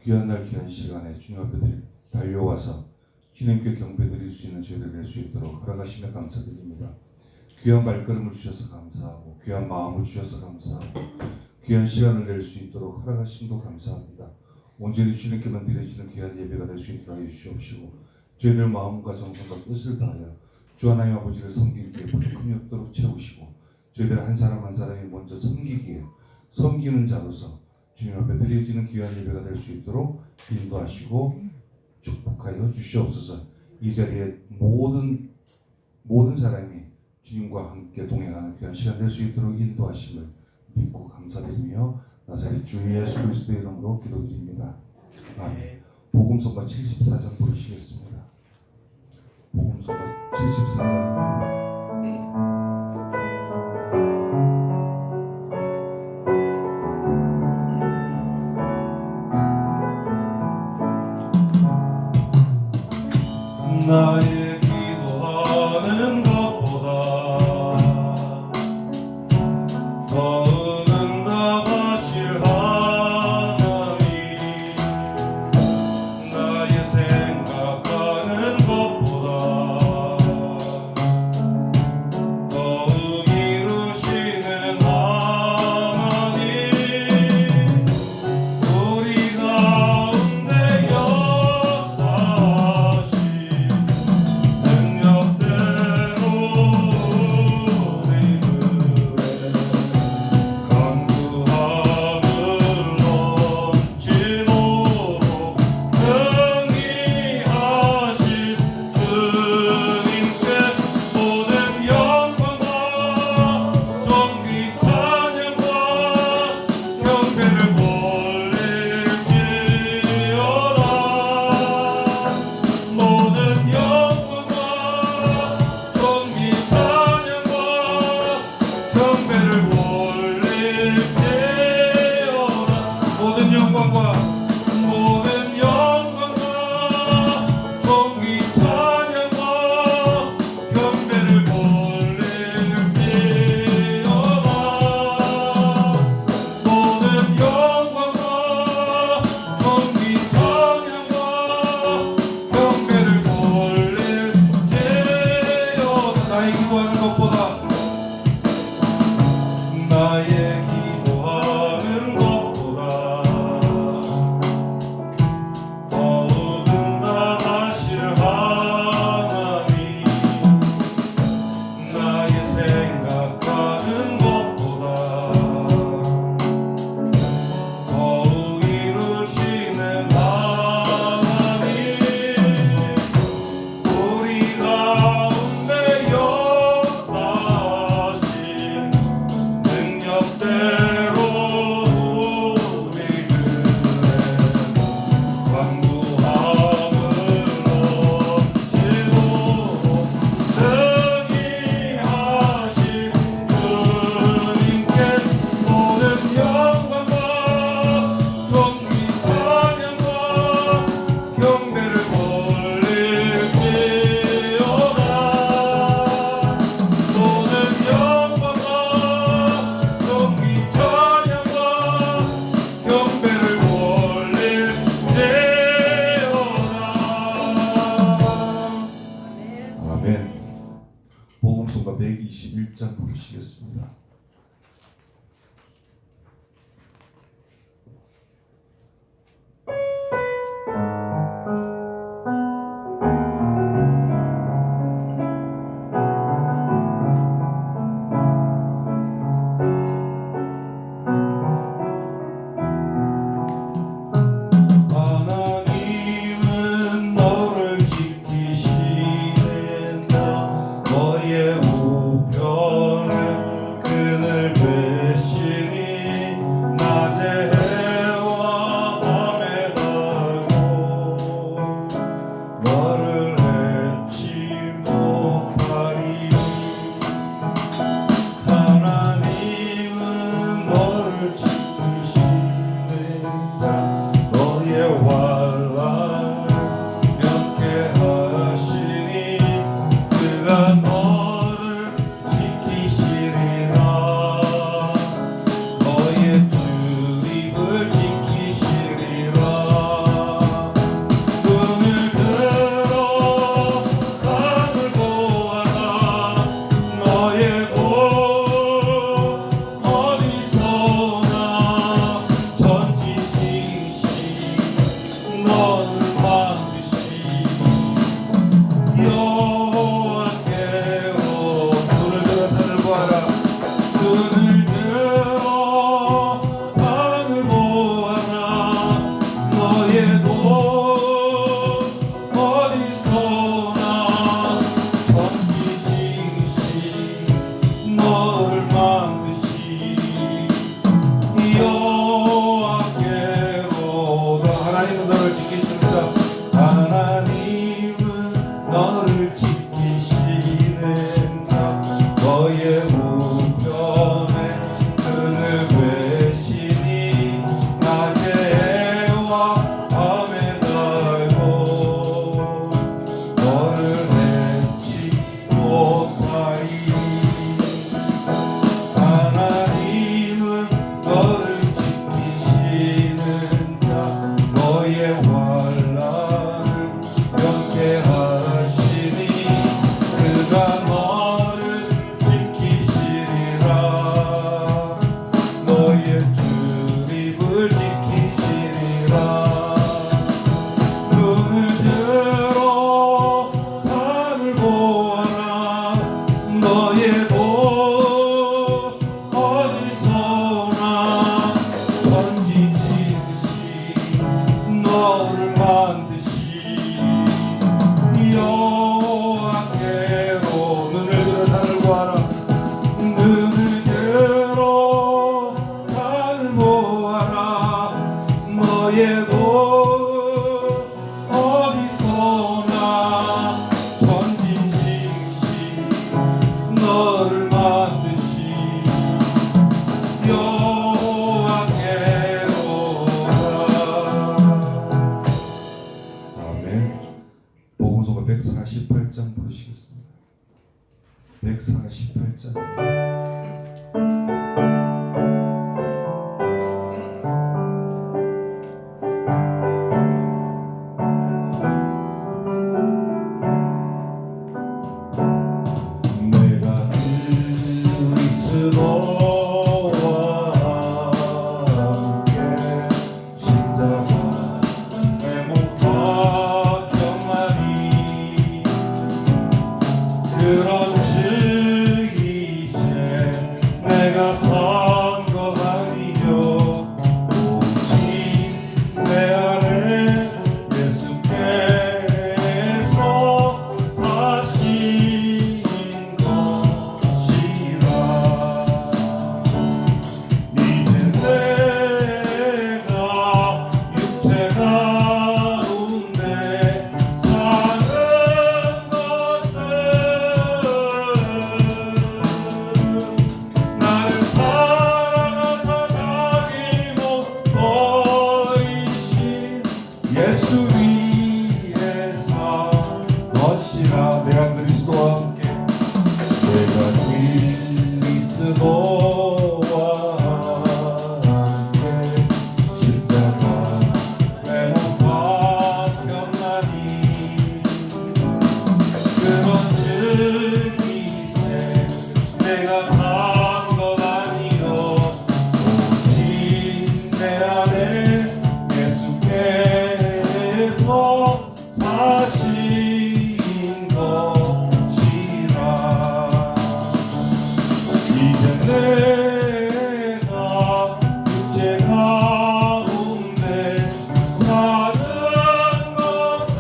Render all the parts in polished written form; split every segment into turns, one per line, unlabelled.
귀한 날 귀한 시간에 주님 앞에 달려와서 주님께 경배드릴 수 있는 저희들 될 수 있도록 허락하시며 감사드립니다. 귀한 발걸음을 주셔서 감사하고 귀한 마음을 주셔서 감사하고 귀한 시간을 낼 수 있도록 허락하심도 감사합니다. 온전히 주님께만 드려지는 귀한 예배가 될 수 있도록 하여 주시옵시고 저희들 마음과 정성과 뜻을 다하여 주 하나님 아버지를 섬기기에 부족함이 없도록 채우시고 저희들 한 사람 한 사람이 먼저 섬기기에 섬기는 자로서 주님 앞에 드려지는 귀한 예배가 될 수 있도록 인도하시고 축복하여 주시옵소서. 이 자리에 모든 사람이 주님과 함께 동행하는 귀한 시간 될 수 있도록 인도하심을 믿고 감사드리며 나사렛 주 예수 그리스도의 이름으로 기도드립니다. 아멘. 복음서가 74장 부르시겠습니다. 복음서가 74장. 나의 기도하는 것보다 더 응답하실 하나님, 나의 생각하는 것보다 더욱 이루시는 하나님, 우리 가운데 역사하시 나의 기도하는 것보다 하나님은 너를 지키십니다. 하나님은 너를 지키시는가. 너의 우편에 그늘 배신이 낮에와 밤에 달고 너를 해치 못하리. 하나님은 너를 지키시는가. 너의 환난을 면케하시니 그가 너를 지키시리라. 너의 출입을 지키시리라. 눈을 들어 산을 보아라. 너의 도 어디서나 던지듯이 너를 만드시 여호와께로. 눈을 들어 산을 보아라. 눈을 들어 산을 보아라. 너의 도 어디서나 던지듯이 너를 만드시 여호와께로다. 아멘. 복음서가 148장 부르시겠습니다. 148장. 내가 그리스도와 함께 십자가에 못 박혔나니 그런즉 이제 내가 산 것 아니요 오직 내 안에 예수께서 사신 것이라. 이제 내가 육체 가운데 사는 것은 나를 사랑하사 자기 못 버리신 예수 위에 산 것이라. 내가 그리스도와 함께 내가 그리스도와 함께 십자가에 못 박혔나니 그런즉 이제 내가 산 것 아니요 오직 내 안에 예수께서 사신 것이라. 이제 내가 육체 가운데 사는 것은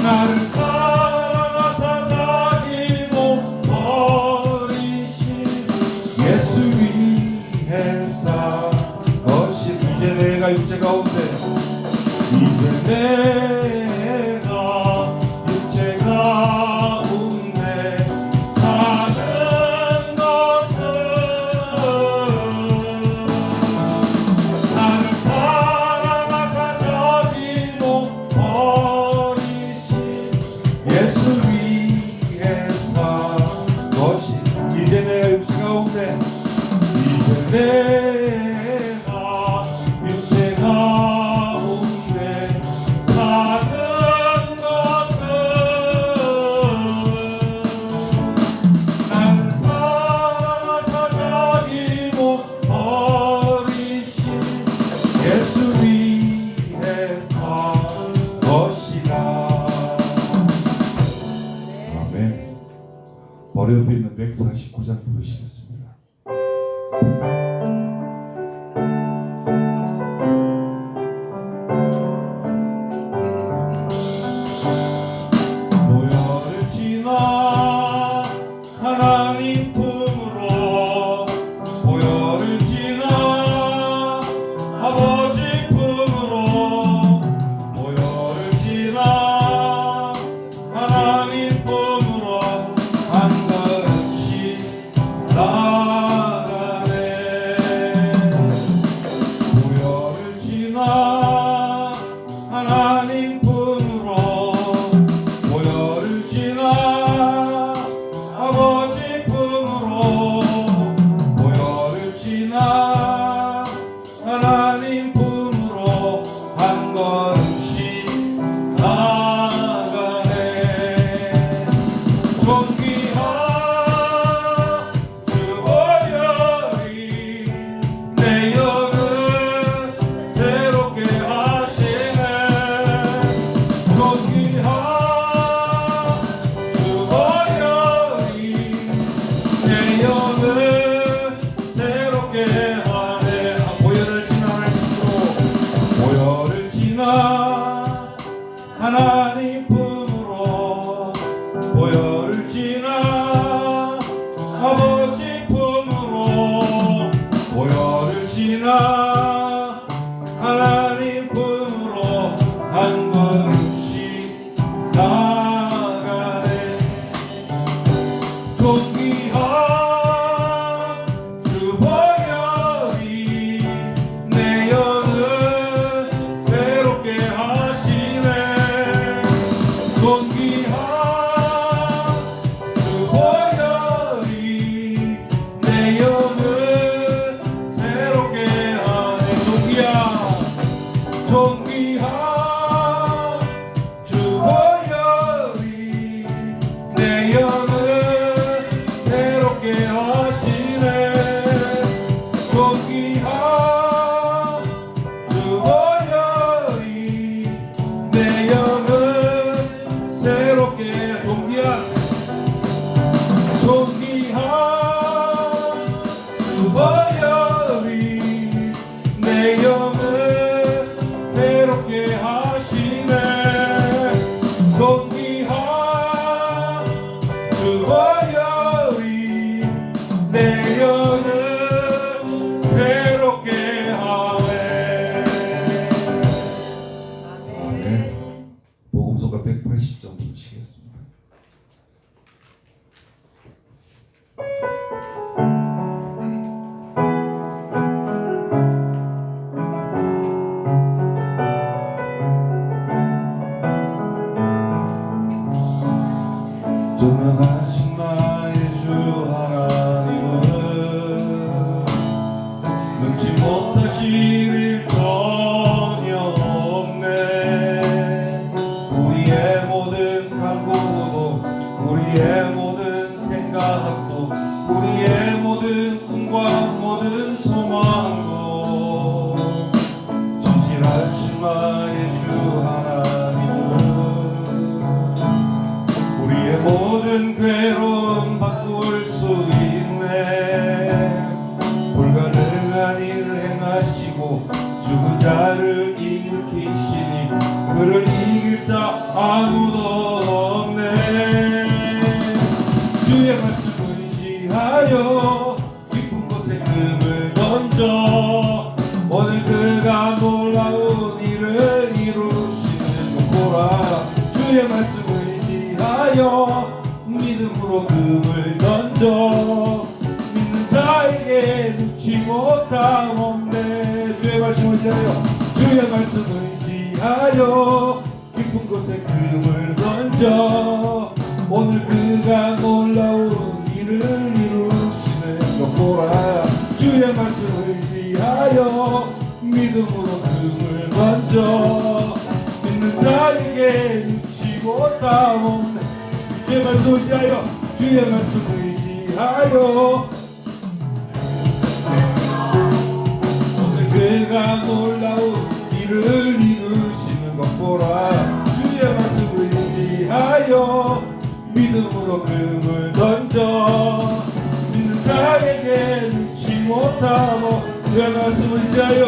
나를 사랑하사 자기 못 버리신 예수 위에 산 것이. 이제 내가 육체 가운데 이제 내가 육체 가운데 사는 것은 나를 사랑하사 자기 못 버리신 예수 위에 산 것이. 이제 내가 육체 가운데 이제 내가 육체 가운데 사는 것은 나를 사랑하사 자기 못 버리신 예수 위에 산 것이라. 아멘. 머리 옆에 있는 149장 부르시겠습니다. 하나님 품으로 보혈을 지나 아니라 하나님 품으로 한 걸음씩 나가네. 존귀한 주 보혈이 내 영을 새롭게 하시네. 존귀한 주 보혈이 내 영을 새롭게 하네. 존귀한 주 보혈이 내 영을 새롭게 하시네. 존귀한 주 보혈이 내 영을 새롭게 존귀한 주 보혈이 내 영을 새롭게 하시네. 존귀한 주 보혈이 내 영을 새롭게 하네. 아멘. 복음서가 180점 부르시겠습니다. 조명하신 나의 주 하나님은 눈치 못하실 일 전혀 없네. 우리의 모든 간구도 우리의 모든 생각도 우리의 모든 꿈과 모든 소망도 진실하신 나의 주 하나님은 우리의 모든 괴로움 바꿀 수 있네. 불가능한 일을 행하시고 죽은 자를 일으키시니 그를 이길 자 아무도 없네. 주의 말씀을 의지하여 깊은 곳에 금을 던져 오늘 그가 놀라운 일을 이루시는 보라. 주의 말씀을 의지하여 믿음으로 금을 던져 믿는 자에게 눈치 못함 없네. 주의 말씀을 의지하여 주의 말씀을 의지하여 깊은 곳에 금을 던져 오늘 그가 놀라운 일을 이루시는 것 보라. 주의 말씀을 의지하여 믿음으로 금을 던져 믿는 자에게 눈치 못함 없네. 주의 말씀을 의지하여 주의 말씀을 의지하여 오늘 그가 놀라운 일을 이루시는 것 보라. 주의 말씀을 의지하여 믿음으로 금을 던져 믿는 자에게 눈치 못하고 주의 말씀을 의지하여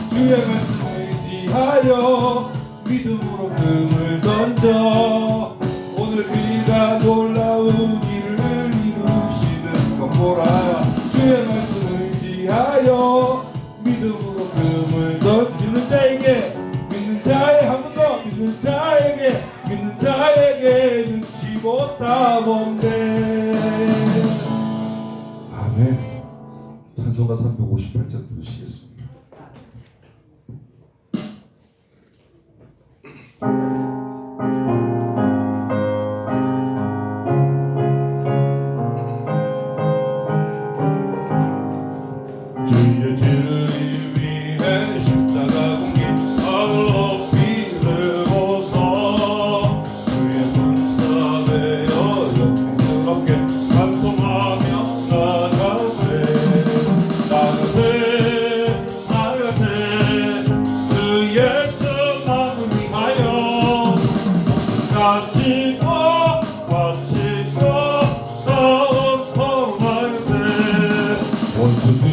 주의 말씀을 의지하여 믿음으로 금을 던져 오늘 그가 놀라운 일을 이루시는 것 보라. 주의 말씀을 의지하여 믿음으로 금을 던지는 자에게 믿는 자의 한 번 더 믿는 자에게 눈치 못함 없네. 아멘. 찬송가 358장 부르시겠습니다. 주의 진리 위에 십자가 공기 높이 들고서 주의 군사되어 영광스럽게 찬송하며 나가세 주 예수만을 위하여 가지고 싸움터로 날세. 원수들이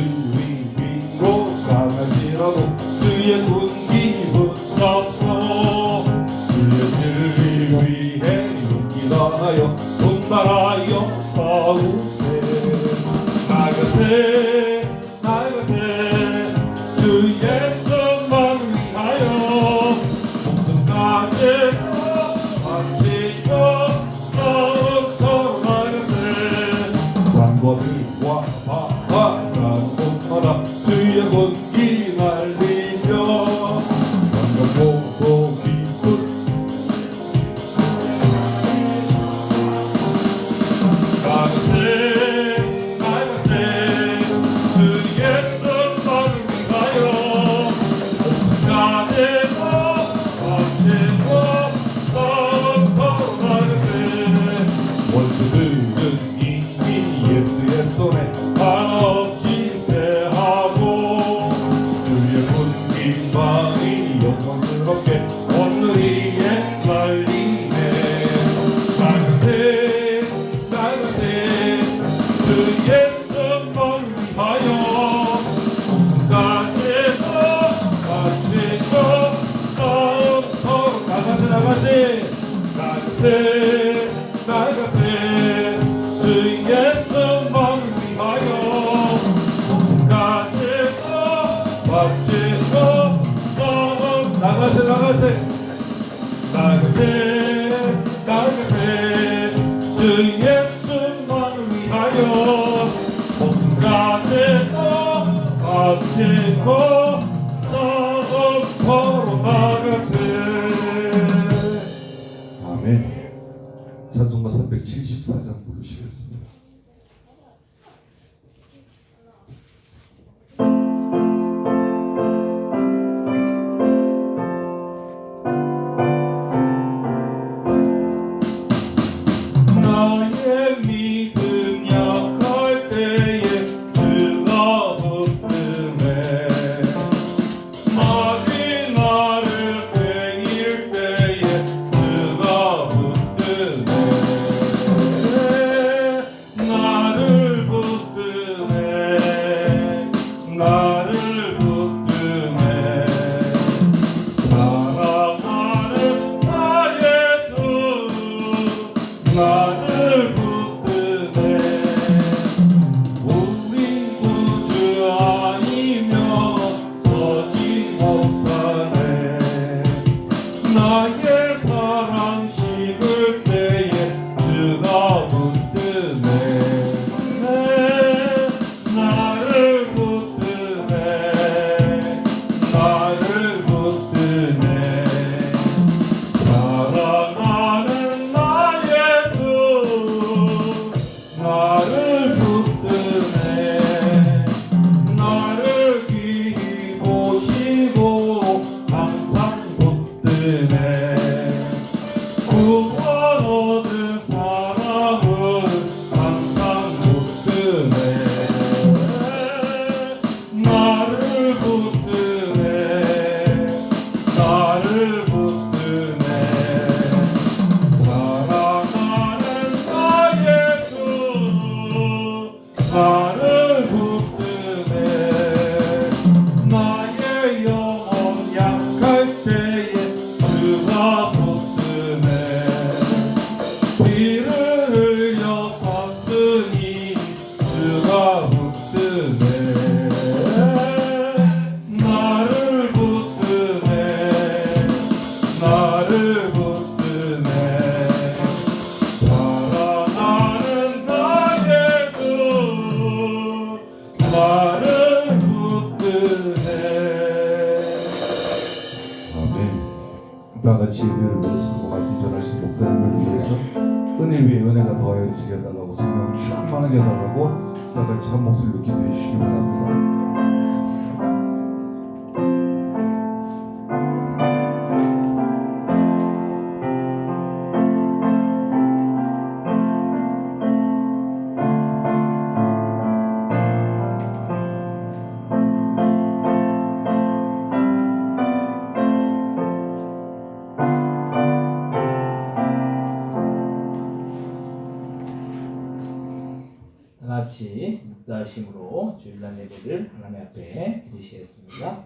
믿고 강하지라도 주의 군기 붙잡고 주의 진리 위해 용기 다하여 분발하여 싸우세. 나가세 주의 공기 날리며 반갑고 기쁜 아멘. 찬송가 374장 부르시겠습니다. 나의 믿음 약할 때에 주가 붙드네 마귀 나를 빼일 때에 주가 붙드네 나를 붙드네 나를 붙드네 사랑하는 나의 주 나를 붙드네 우린 구주 아니면 서지 못하네 나의 사랑 식을 때에 주가 붙드네 나를 붙드네 나를 붙드네 사랑하는 나의 주 나를 붙드네 나를 귀히 보시고 항상 붙드네 구원 얻은 사람을 항상 붙드네 나를 붙드네 나를 붙드네 사랑하는 나의 주 나를 붙드네 나의 영혼 약할 때에 주가 붙드네 피를 흘려 샀으니 주가 붙드네 나를 붙드네 나를 붙드네 사랑하는 나의 주 나를 붙드네 아멘. 다같이 예배를 드리고 말씀 전하신 목사님을 위해서 은혜 위에 은혜가 더해지게 해달라고 성령 충만하게 해달라고 다같이 한 목소리로 기도해 주시기 바랍니다.
같이 묵다심으로 주일날 예배를 하나님 앞에 드리시겠습니다.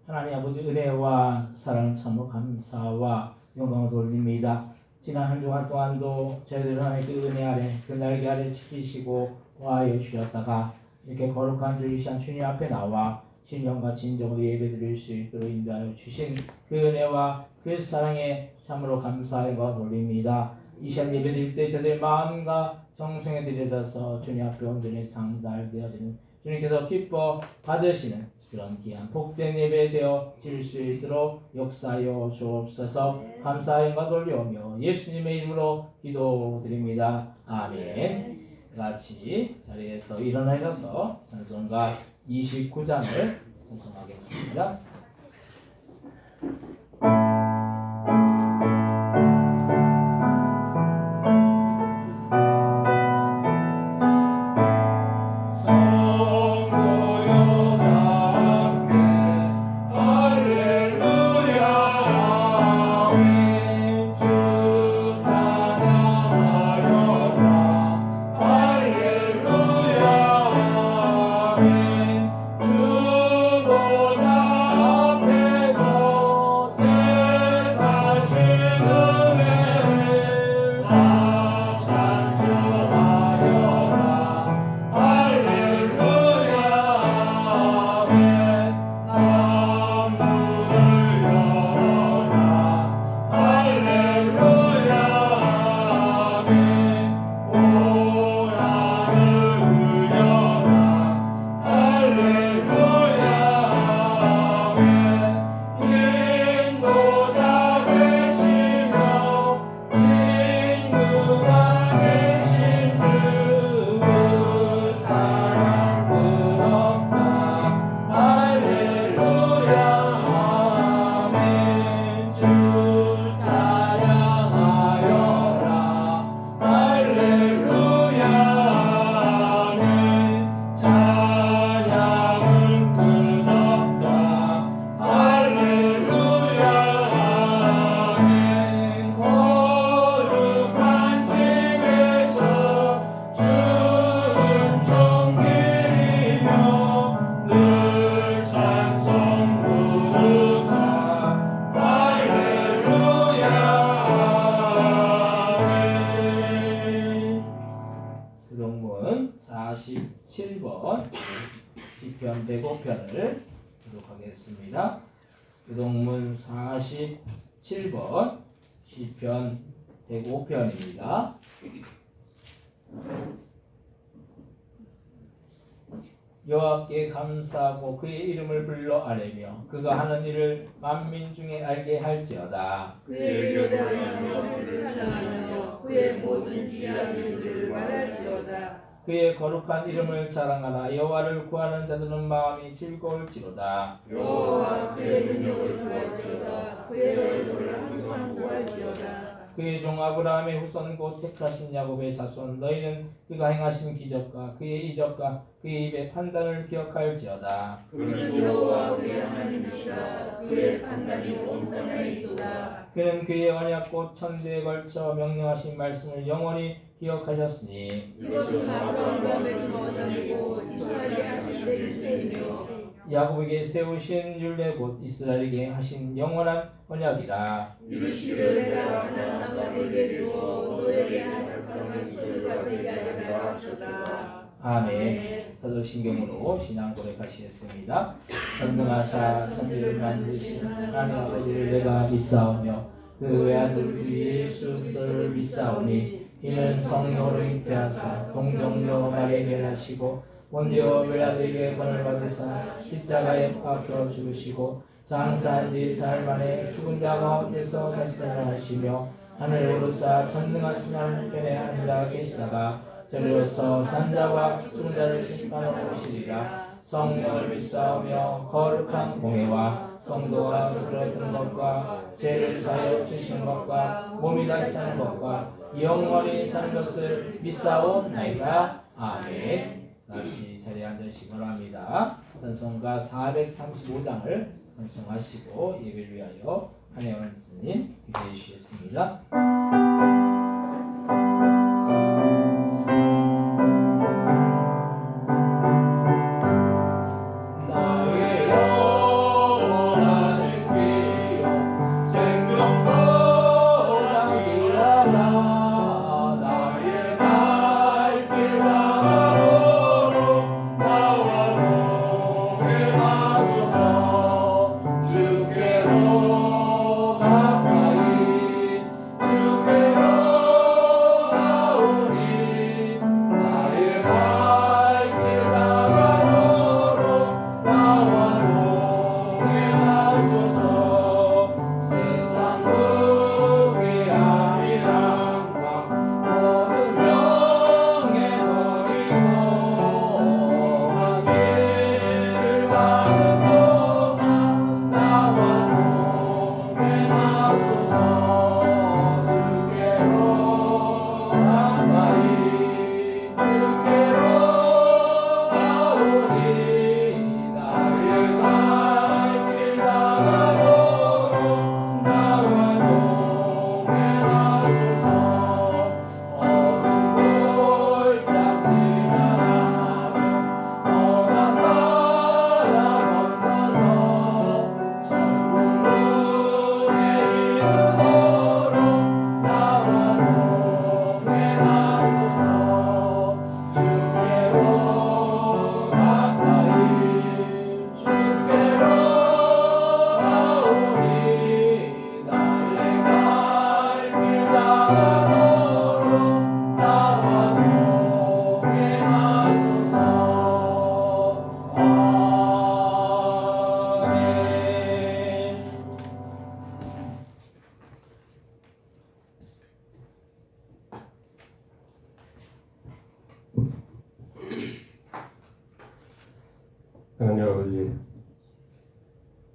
하나님 아버지 은혜와 사랑 참으로 감사와 영광을 돌립니다. 지난 한 주간 동안도 저희들은 하나님의 그 은혜 아래 그 날개 아래 지키시고 보호하여 주셨다가 이렇게 거룩한 주일 시간 주님 앞에 나와 신령과 진정으로 예배드릴 수 있도록 인도하여 주신 그 은혜와 그 사랑에 참으로 감사의 영광을 돌립니다. 이 시간 예배드릴 때 저들의 마음과 정성에 들여져서 주님 앞에 온전히 상달되어지는 주님께서 기뻐 받으시는 그런 귀한 복된 예배 되어 질 수 있도록 역사하여 주옵소서. 감사의 영광 돌려오며 예수님의 이름으로 기도드립니다. 아멘. 같이 자리에서 일어나셔서 찬송가 29장을 찬송하겠습니다. 교동문 47번 시편 105편을 기록하겠습니다. 교동문 47번 시편 105편입니다. 여호와께 감사하고 그의 이름을 불러 아뢰며 그가 하는 일을 만민 중에 알게 할지어다.
그의 교대하며 영혼을 찬양하며 그의 모든 귀한 일들을 말할지어다.
그의 거룩한 이름을 자랑하라. 여호와를 구하는 자들은 마음이 즐거울지로다.
여호와 그의 능력을 구할지어다. 그의 얼굴을 항상 구할지어다.
그의 종 아브라함의 후손 곧 택하신 야곱의 자손 너희는 그가 행하신 기적과 그의 이적과 그의 입의 판단을 기억할지어다.
그는 여호와 우리 하나님이시라. 그의 판단이 온 땅에 있도다.
그는 그의 언약 곧 천대에 걸쳐 명령하신 말씀을 영원히 기억하셨으니
이것은 아브라함과 맺은 언약이고 이스라엘에 하신 맹세이며
야곱에게 세우신 율례 곧 이스라엘에게 하신 영원한 언약이라.
이르시기를 내가 하나님 너에게 주어 너에게 할 땅을 수를 되게 하리라 하셨다.
아멘. 사도신경으로 신앙 고백하시겠습니다. 전능하사 천지를 만드신 하나님 아버지를 내가 믿사오며 그 외아들 주 예수 그리스도를 믿사오니 이는 성령으로 잉태하사 동정녀 마리아에게 나시고 본디오 빌라도에게 권을 받으사 십자가에 박혀 죽으시고 장사한 지 사흘 만에 죽은 자 가운데서 다시 살아나시며 하늘에 오르사 전능하신 하나님 편에 앉아 계시다가 저리로서 산자와 죽은 자를 심판하러 오시리라. 성령을 믿사오며 거룩한 공회와 성도가 들어든 것과 죄를 사하여 주신 것과 몸이 다시 사는 것과 영원히 사는 것을 믿사오나이다. 아멘. 같이 자리에 앉으시기 바랍니다. 찬송가 435장을 찬송하시고 예배를 위하여 한혜원 스님 기도해 주시겠습니다. 나의 영원한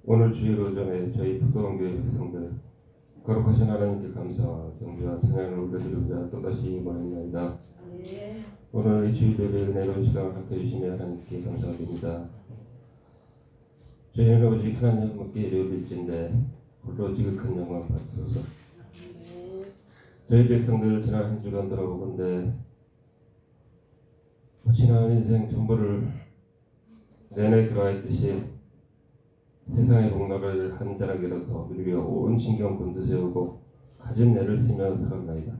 오늘 주일 오전에 저희 부도원교회 백성들 거룩하신 하나님께 감사와 경배와 찬양을 올려드리고자 또다시 모였나이다. 오늘 이 주일 예배 은혜로운 시간을 갖게 해주시며 하나님께 감사드립니다. 저희는 오직 하나님 한 분께 예배일진데 홀로 지극한 영광 받으소서. 저희 백성들 지난 한 주간 돌아보건대 지난 인생 전부를 내내 그러했듯이 세상의 복락을 한 자락이라도 더 누리며 온 신경 곤두세우고 가진 애를 쓰며 살았나이다.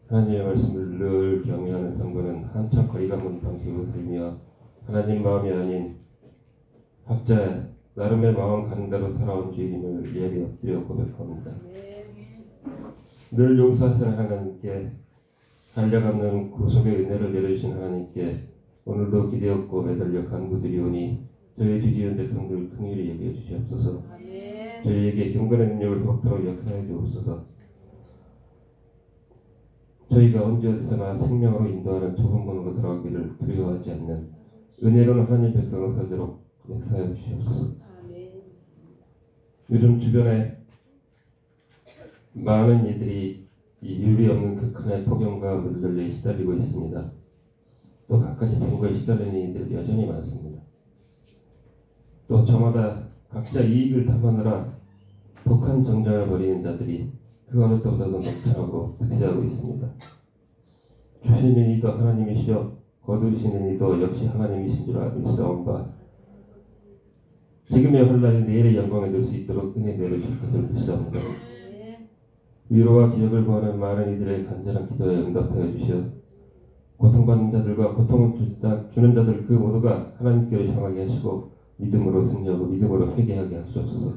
하나님의 말씀을 늘 경외하는 성도는 한참 거리가 먼 방식으로 살며 하나님 마음이 아닌 각자의 나름의 마음 가는 대로 살아온 주인임을 예비 엎드려 고백합니다. 늘 용서하시는 하나님께 한량없는 구속의 은혜를 내려주신 하나님께 오늘도 기대었고 매달려 간구드리오니 저희 주지은 백성들 긍휼히 여겨 주시옵소서. 저희에게 경건의 능력을 회복토록 역사해 주옵소서. 저희가 언제 어디서나 생명으로 인도하는 좁은 문으로 들어가기를 두려워하지 않는 은혜로운 하나님 백성으로 살도록 역사해 주시옵소서. 요즘 주변에 많은 이들이 이 윤리 없는 극한의 폭염과 물들레에 시달리고 있습니다. 또 갖가지 병거에 시달리는 이들이 여전히 많습니다. 또 저마다 각자 이익을 탐하느라 독한 정쟁을 벌이는 자들이 그 어느 때보다도 넘쳐나고 득세하고 있습니다. 주시는 이도 하나님이시여 거두시는 이도 역시 하나님이신 줄 믿사옵니다. 지금의 환난이 내일의 영광에 들 수 있도록 은혜 내려주실 것을 믿사옵니다. 위로와 기적을 구하는 많은 이들의 간절한 기도에 응답하여 주시어 고통받는 자들과 고통을 주는 자들 그 모두가 하나님께로 향하게 하시고 믿음으로 승리하고 믿음으로 회개하게 하시옵소서.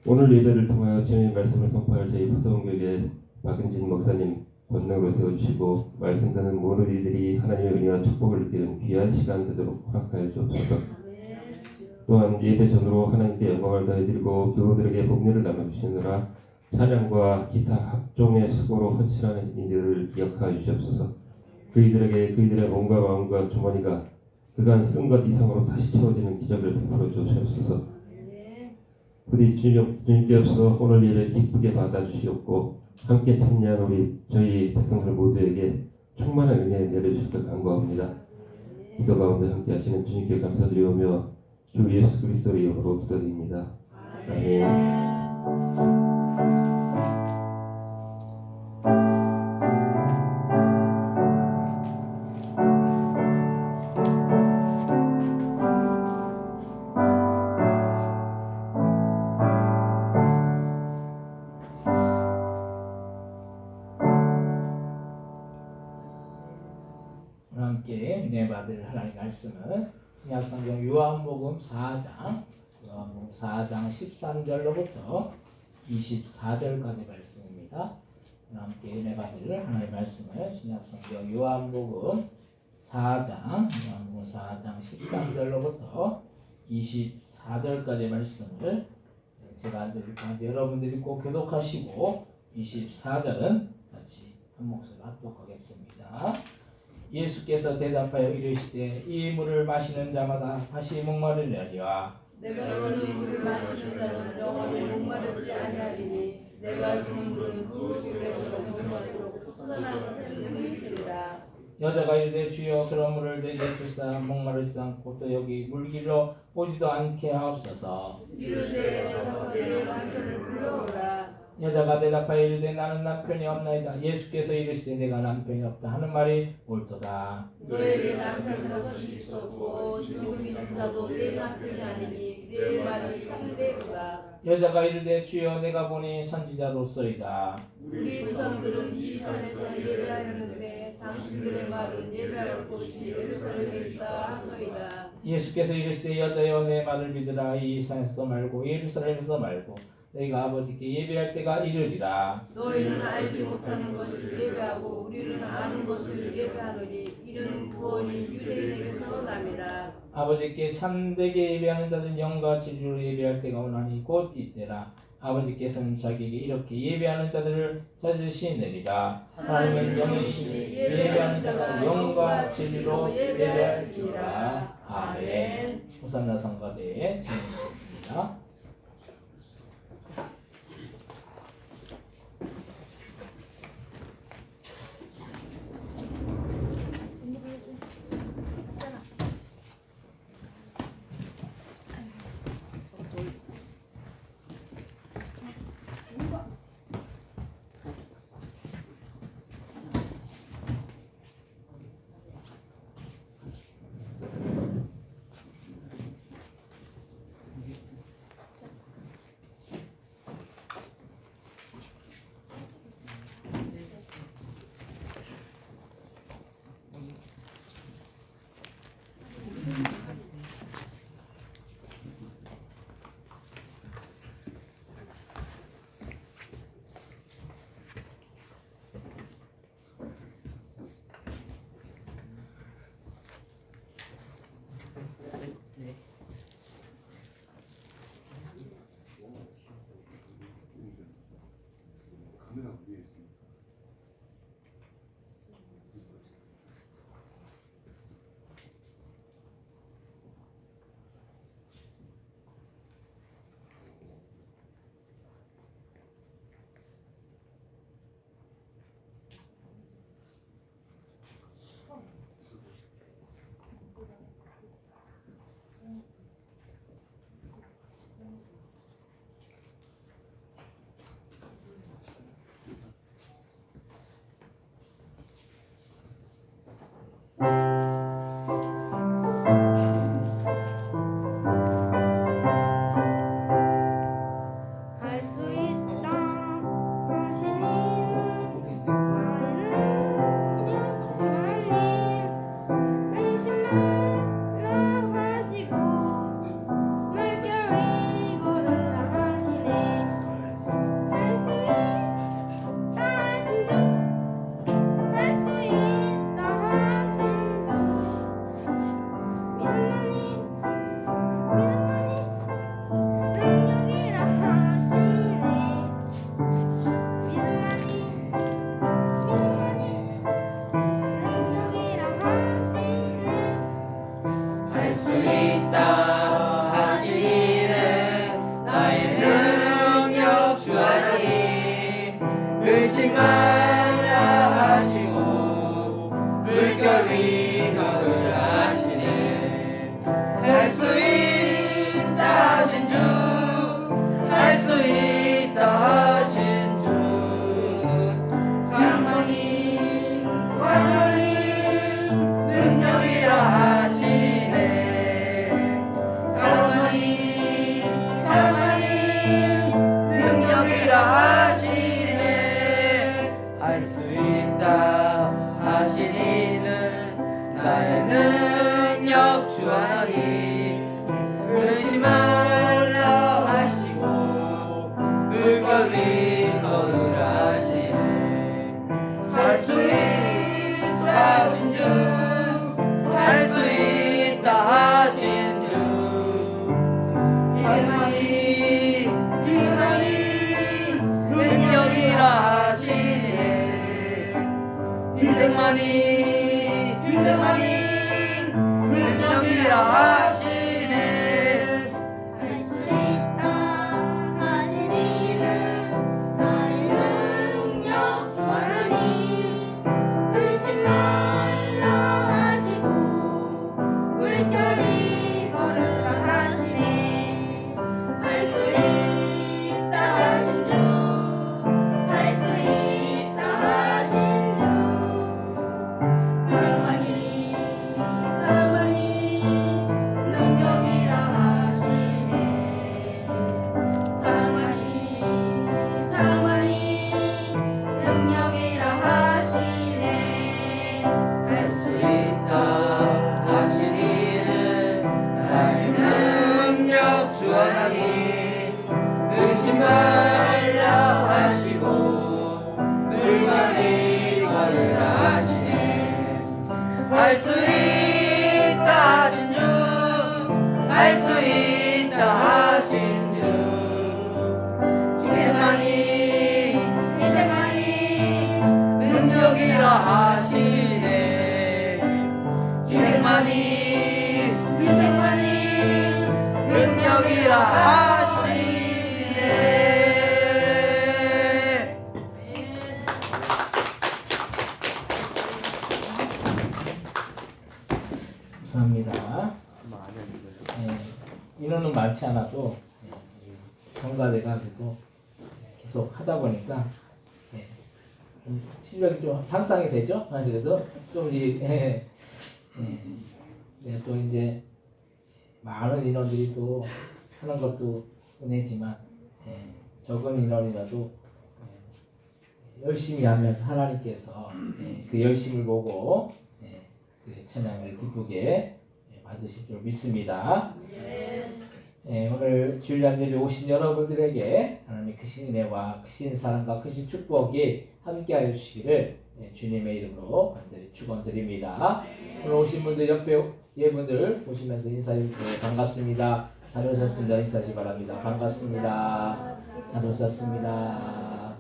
오늘 예배를 통하여 주님의 말씀을 선포할 저희 부도원교회 박은진 목사님 권능으로 세워주시고 말씀 듣는 모든 이들이 하나님의 은혜와 축복을 느끼는 귀한 시간 되도록 허락하여 주옵소서. 또한 예배 전으로 하나님께 영광을 더해드리고 교우들에게 복리를 나눠주시느라 찬양과 기타 각종의 수고로 헌신하는 이들을 기억하여 주시옵소서. 그이들에게 그이들의 몸과 마음과 주머니가 그간 쓴 것 이상으로 다시 채워지는 기적을 베풀어 주시옵소서. 부디 주님께서 오늘 예배 기쁘게 받아주시옵고 함께 참여한 우리 저희 백성들 모두에게 충만한 은혜 내려주실 것 간구합니다. 기도 가운데 함께 하시는 주님께 감사드리오며 주 예수 그리스도의 이름으로 기도드립니다. 아멘.
함께 은혜 받을 하나님의 말씀은 신약성경 요한복음 4장 13절로부터 24절까지 말씀입니다. 함께 은혜 받을 하나님의 말씀을 신약성경 요한복음 4장 13절로부터 24절까지 말씀을 제가 읽으니까 여러분들이 꼭 교독하시고 24절은 같이 한 목소리로 합독하겠습니다. 예수께서 대답하여 이르시되 이 물을 마시는 자마다 다시 목마르려니와
내가 주는 물을 마시는 자는 영원히 목마르지 아니하리니 내가 주는 물은 그 속에서 영원토록 솟아나는 샘물이 되리라.
여자가 이르되 주여 그런 물을 내게 주사 목마르지 않고 또 여기 물길로 오지도 않게 하옵소서.
이르시되 가서 내 남편을 불러오라.
여자가 대답하여 이르되 나는 남편이 없나이다. 예수께서 이르시되 내가 남편이 없다 하는 말이 옳도다.
너에게 남편 다섯이 있었고 지금 있는 자도 내 남편이 아니니 내 말이 참되도다.
여자가 이르되 주여 내가 보니 선지자로소이다.
우리 조상들은 이 산에서 예배하였는데 당신들의 말은 예배할 곳이 예루살렘에 있다 하노이다.
예수께서 이르시되 여자여 내 말을 믿으라. 이 산에서도 말고 예루살렘에서도 말고 너희가 아버지께 예배할 때가 이르리라.
너희는 알지 못하는 것을 예배하고 우리는 아는 것을 예배하노니 이는 구원이 유대인에게서 남이라.
아버지께 참되게 예배하는 자는 영과 진리로 예배할 때가 오나니 곧 이때라. 아버지께서는 자기에게 이렇게 예배하는 자들을 찾으시느니라. 하나님은 영이시니 예배하는 자가 영과 진리로 예배할지니라. 아멘. 호산나 성가대에 진행하겠습니다.
카메라 위에 있습니다.
할 수 있다 당신은 나는 의심 말라 하시고 물결 위 걸으라 하시네. 할 수 있다 하신 주, 할 수 있다 하신 주, 믿음만이 능력이라 하시네. 믿음만이 능력이라 하시네.
할 수 있다 하시는 나의 능력 주 하나님 의심 말라 하시고 물결 위 걸으라 하시네. 할 수 있다 하신 주, 할 수 있다 하신 주, 사랑만이 능력이라 하시네. 사랑만이 능력이라 하시네. 할 수 있다 하신 이는 나의 능력 주 하나님 의심 말라 하시고 물결 위 걸으라 하시네. 할 수 있다 하신 주, 할 수 있다 하신 주, 희망이 능력이라 하시네. 희생만이 능력이라 하시네.
할 수 있다 하신 이는 나의 능력 주 하나님 의심 말라 하시고 물결 위 걸으라 하시네. 할 수 있다 하신 주, 할 수 있다 하신 주, 사랑만이
미생만이
미생만이
능력이라 하시네.
감사합니다. 인원은 많지 않아도 성가대가 그래도 계속 하다 보니까 좀 실력이 좀 향상이 되죠. 그래도 조금씩 또 이제 많은 인원들이 또 하는 것도 은혜지만 적은 인원이라도 열심히 하면 하나님께서 그 열심을 보고 그 찬양을 기쁘게 받으실 줄 믿습니다. 오늘 주일 예배 오신 여러분들에게 하나님의 크신 은혜와 크신 사랑과 크신 축복이 함께하여 주시기를 주님의 이름으로 간절히 축원드립니다. 오늘 오신 분들 옆에 예분들 보시면서 인사해 주시고 반갑습니다. 잘 오셨습니다. 인사하시 바랍니다. 반갑습니다. 잘 오셨습니다.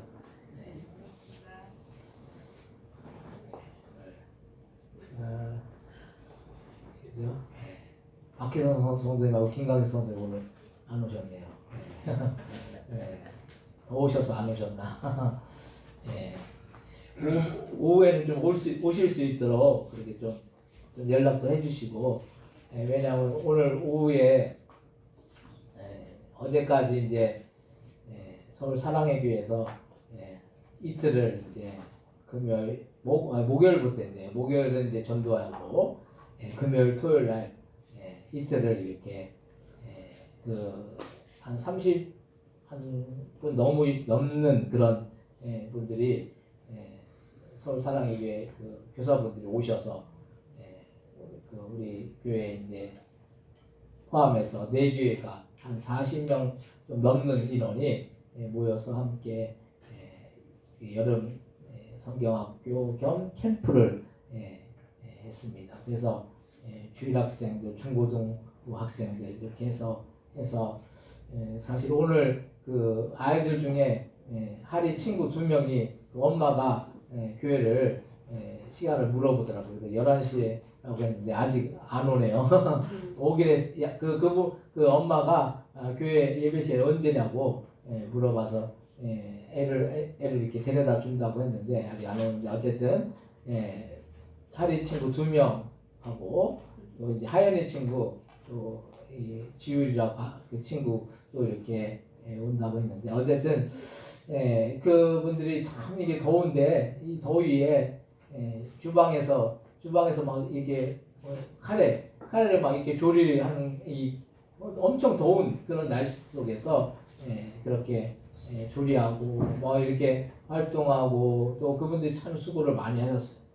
박혜선 성도님하고 김강희 성도님 오늘 안 오셨네요. 오셔서 안 오셨나? 오후에는 좀 오실 수 있도록 그렇게 좀 연락도 해주시고, 왜냐하면 오늘 오후에 어제까지 이제 서울 사랑의 교회에서 이틀을 이제 목요일부터 했네요. 목요일은 이제 전도하고 금요일 토요일 날 이틀을 이렇게 한 30분 넘는 그런 분들이 서울 사랑의 교회 그 교사분들이 오셔서 그 우리 교회 이제 포함해서 네 교회가 한 40명 좀 넘는 인원이 모여서 함께 여름 성경학교 겸 캠프를 했습니다. 그래서 주일 학생들, 중고등부 학생들 이렇게 해서 사실 오늘 그 아이들 중에 하리 친구 2명이 그 엄마가 교회를 시간을 물어보더라고요. 11시에 라고 했는데 아직 안 오네요. 오길에 그 엄마가 교회 예배 시에 언제냐고 물어봐서 애를 이렇게 데려다 준다고 했는데 아직 안 오는데 어쨌든 하리 친구 2명하고 또 이제 하연이 친구 또 지율이라고 그 친구 또 이렇게 온다고 했는데 어쨌든 그분들이 참 이게 더운데 이 더위에 주방에서 막 이게 카레를 막 이렇게 조리하는 이 엄청 더운 그런 날씨 속에서 그렇게 조리하고 뭐 이렇게 활동하고 또 그분들이 참 수고를 많이 하셨어요.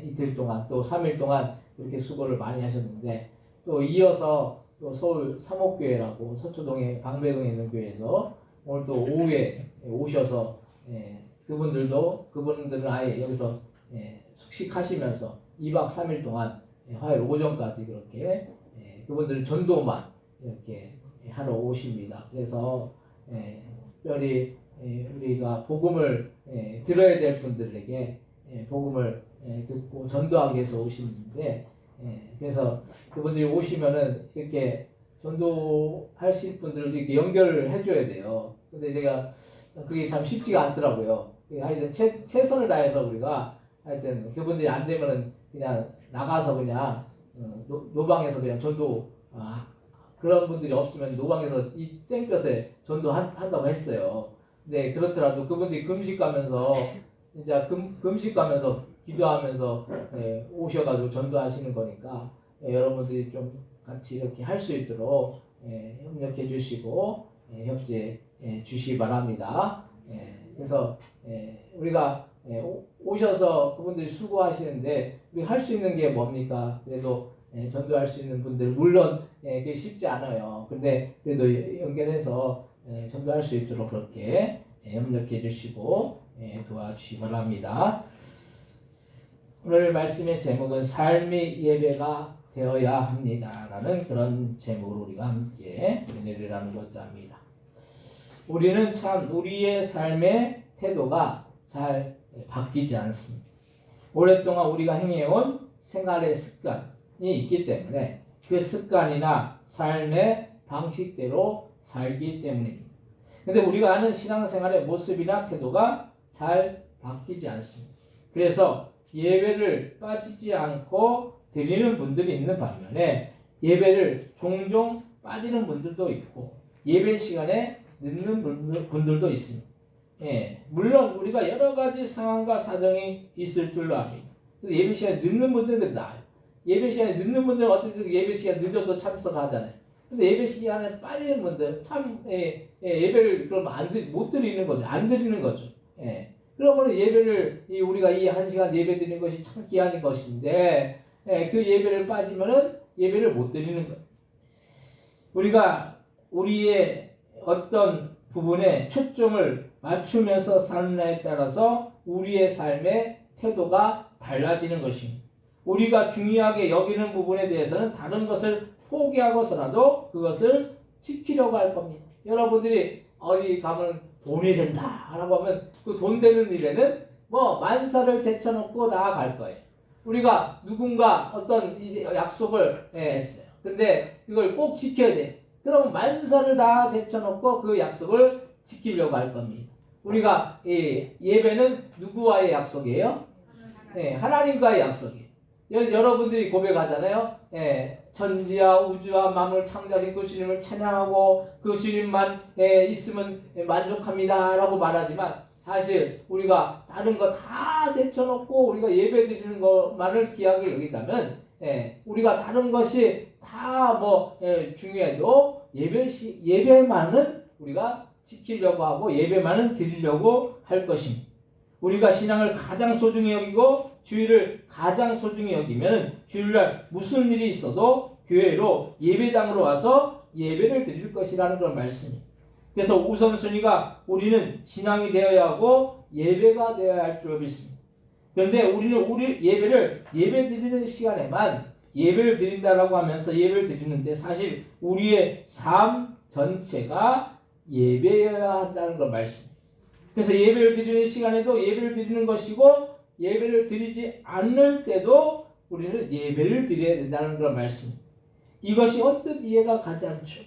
이틀 동안 또 3일 동안 이렇게 수고를 많이 하셨는데 또 이어서 또 서울 삼옥교회라고 서초동에 방배동에 있는 교회에서 오늘 또 오후에 오셔서 그분들은 아예 여기서 숙식하시면서 2박 3일 동안 화요일 오전까지 그렇게 그분들은 전도만 이렇게 하러 오십니다. 그래서 특별히 우리가 복음을 들어야 될 분들에게 복음을 듣고 전도하기 위해서 오시는데 그래서 그분들이 오시면은 이렇게 전도하실 분들을 이렇게 연결을 해줘야 돼요. 근데 제가 그게 참 쉽지가 않더라고요. 하여튼 최선을 다해서 우리가 하여튼 그분들이 안 되면은 그냥 나가서 그냥 노방에서 그냥 전도 그런 분들이 없으면 노방에서 이 땡볕에 전도한다고 했어요. 근데 그렇더라도 그분들이 금식 가면서 진짜 금식 가면서 기도하면서 오셔가지고 전도하시는 거니까 여러분들이 좀 같이 이렇게 할 수 있도록 협력해 주시고 협조해 주시기 바랍니다. 그래서 우리가 오셔서 그분들이 수고하시는데 우리 할 수 있는 게 뭡니까? 그래도 전도할 수 있는 분들 물론 그게 쉽지 않아요. 근데 그래도 연결해서 전도할 수 있도록 그렇게 협력해 주시고 도와주시기 바랍니다. 오늘 말씀의 제목은 삶의 예배가 되어야 합니다 라는 그런 제목으로 우리가 함께 은혜를 나누고자 합니다. 우리는 참 우리의 삶의 태도가 잘 바뀌지 않습니다. 오랫동안 우리가 행해온 생활의 습관, 있기 때문에 그 습관이나 삶의 방식대로 살기 때문입니다. 근데 우리가 아는 신앙생활의 모습이나 태도가 잘 바뀌지 않습니다. 그래서 예배를 빠지지 않고 드리는 분들이 있는 반면에 예배를 종종 빠지는 분들도 있고 예배 시간에 늦는 분들도 있습니다. 예, 물론 우리가 여러 가지 상황과 사정이 있을 줄로 압니다. 예배 시간에 늦는 분들은 나아요. 예배 시간에 늦는 분들은 어떻게 예배 시간 늦어도 참석하잖아요. 근데 예배 시간에 빠지는 분들 참 예배를 그럼 못 드리는 거죠. 안 드리는 거죠. 예. 그러면 예배를 우리가 이 한 시간 예배 드리는 것이 참 귀한 것인데 그 예배를 빠지면은 예배를 못 드리는 거예요. 우리가 우리의 어떤 부분에 초점을 맞추면서 사느냐에 따라서 우리의 삶의 태도가 달라지는 것입니다. 우리가 중요하게 여기는 부분에 대해서는 다른 것을 포기하고서라도 그것을 지키려고 할 겁니다. 여러분들이 어디 가면 돈이 된다 라고 하면 그 돈 되는 일에는 뭐 만사를 제쳐놓고 나아갈 거예요. 우리가 누군가 어떤 약속을 했어요. 근데 그걸 꼭 지켜야 돼. 그럼 만사를 다 제쳐놓고 그 약속을 지키려고 할 겁니다. 우리가 예배는 누구와의 약속이에요? 하나님과의 약속이에요. 여러분들이 고백하잖아요. 천지와 우주와 만물을 창조하신 그 주님을 찬양하고 그 주님만 있으면 만족합니다 라고 말하지만 사실 우리가 다른 거 다 제쳐놓고 우리가 예배 드리는 것만을 귀하게 여긴다면 우리가 다른 것이 다 중요해도 예배만은 우리가 지키려고 하고 예배만은 드리려고 할 것입니다. 우리가 신앙을 가장 소중히 여기고 주일을 가장 소중히 여기면 주일날 무슨 일이 있어도 교회로 예배당으로 와서 예배를 드릴 것이라는 그런 말씀입니다. 그래서 우선순위가 우리는 신앙이 되어야 하고 예배가 되어야 할 줄 믿습니다. 그런데 우리는 우리 예배 드리는 시간에만 예배를 드린다라고 하면서 예배를 드리는데 사실 우리의 삶 전체가 예배여야 한다는 걸 말씀입니다. 그래서 예배를 드리는 시간에도 예배를 드리는 것이고 예배를 드리지 않을 때도 우리는 예배를 드려야 된다는 그런 말씀입니다. 이것이 언뜻 이해가 가지 않죠.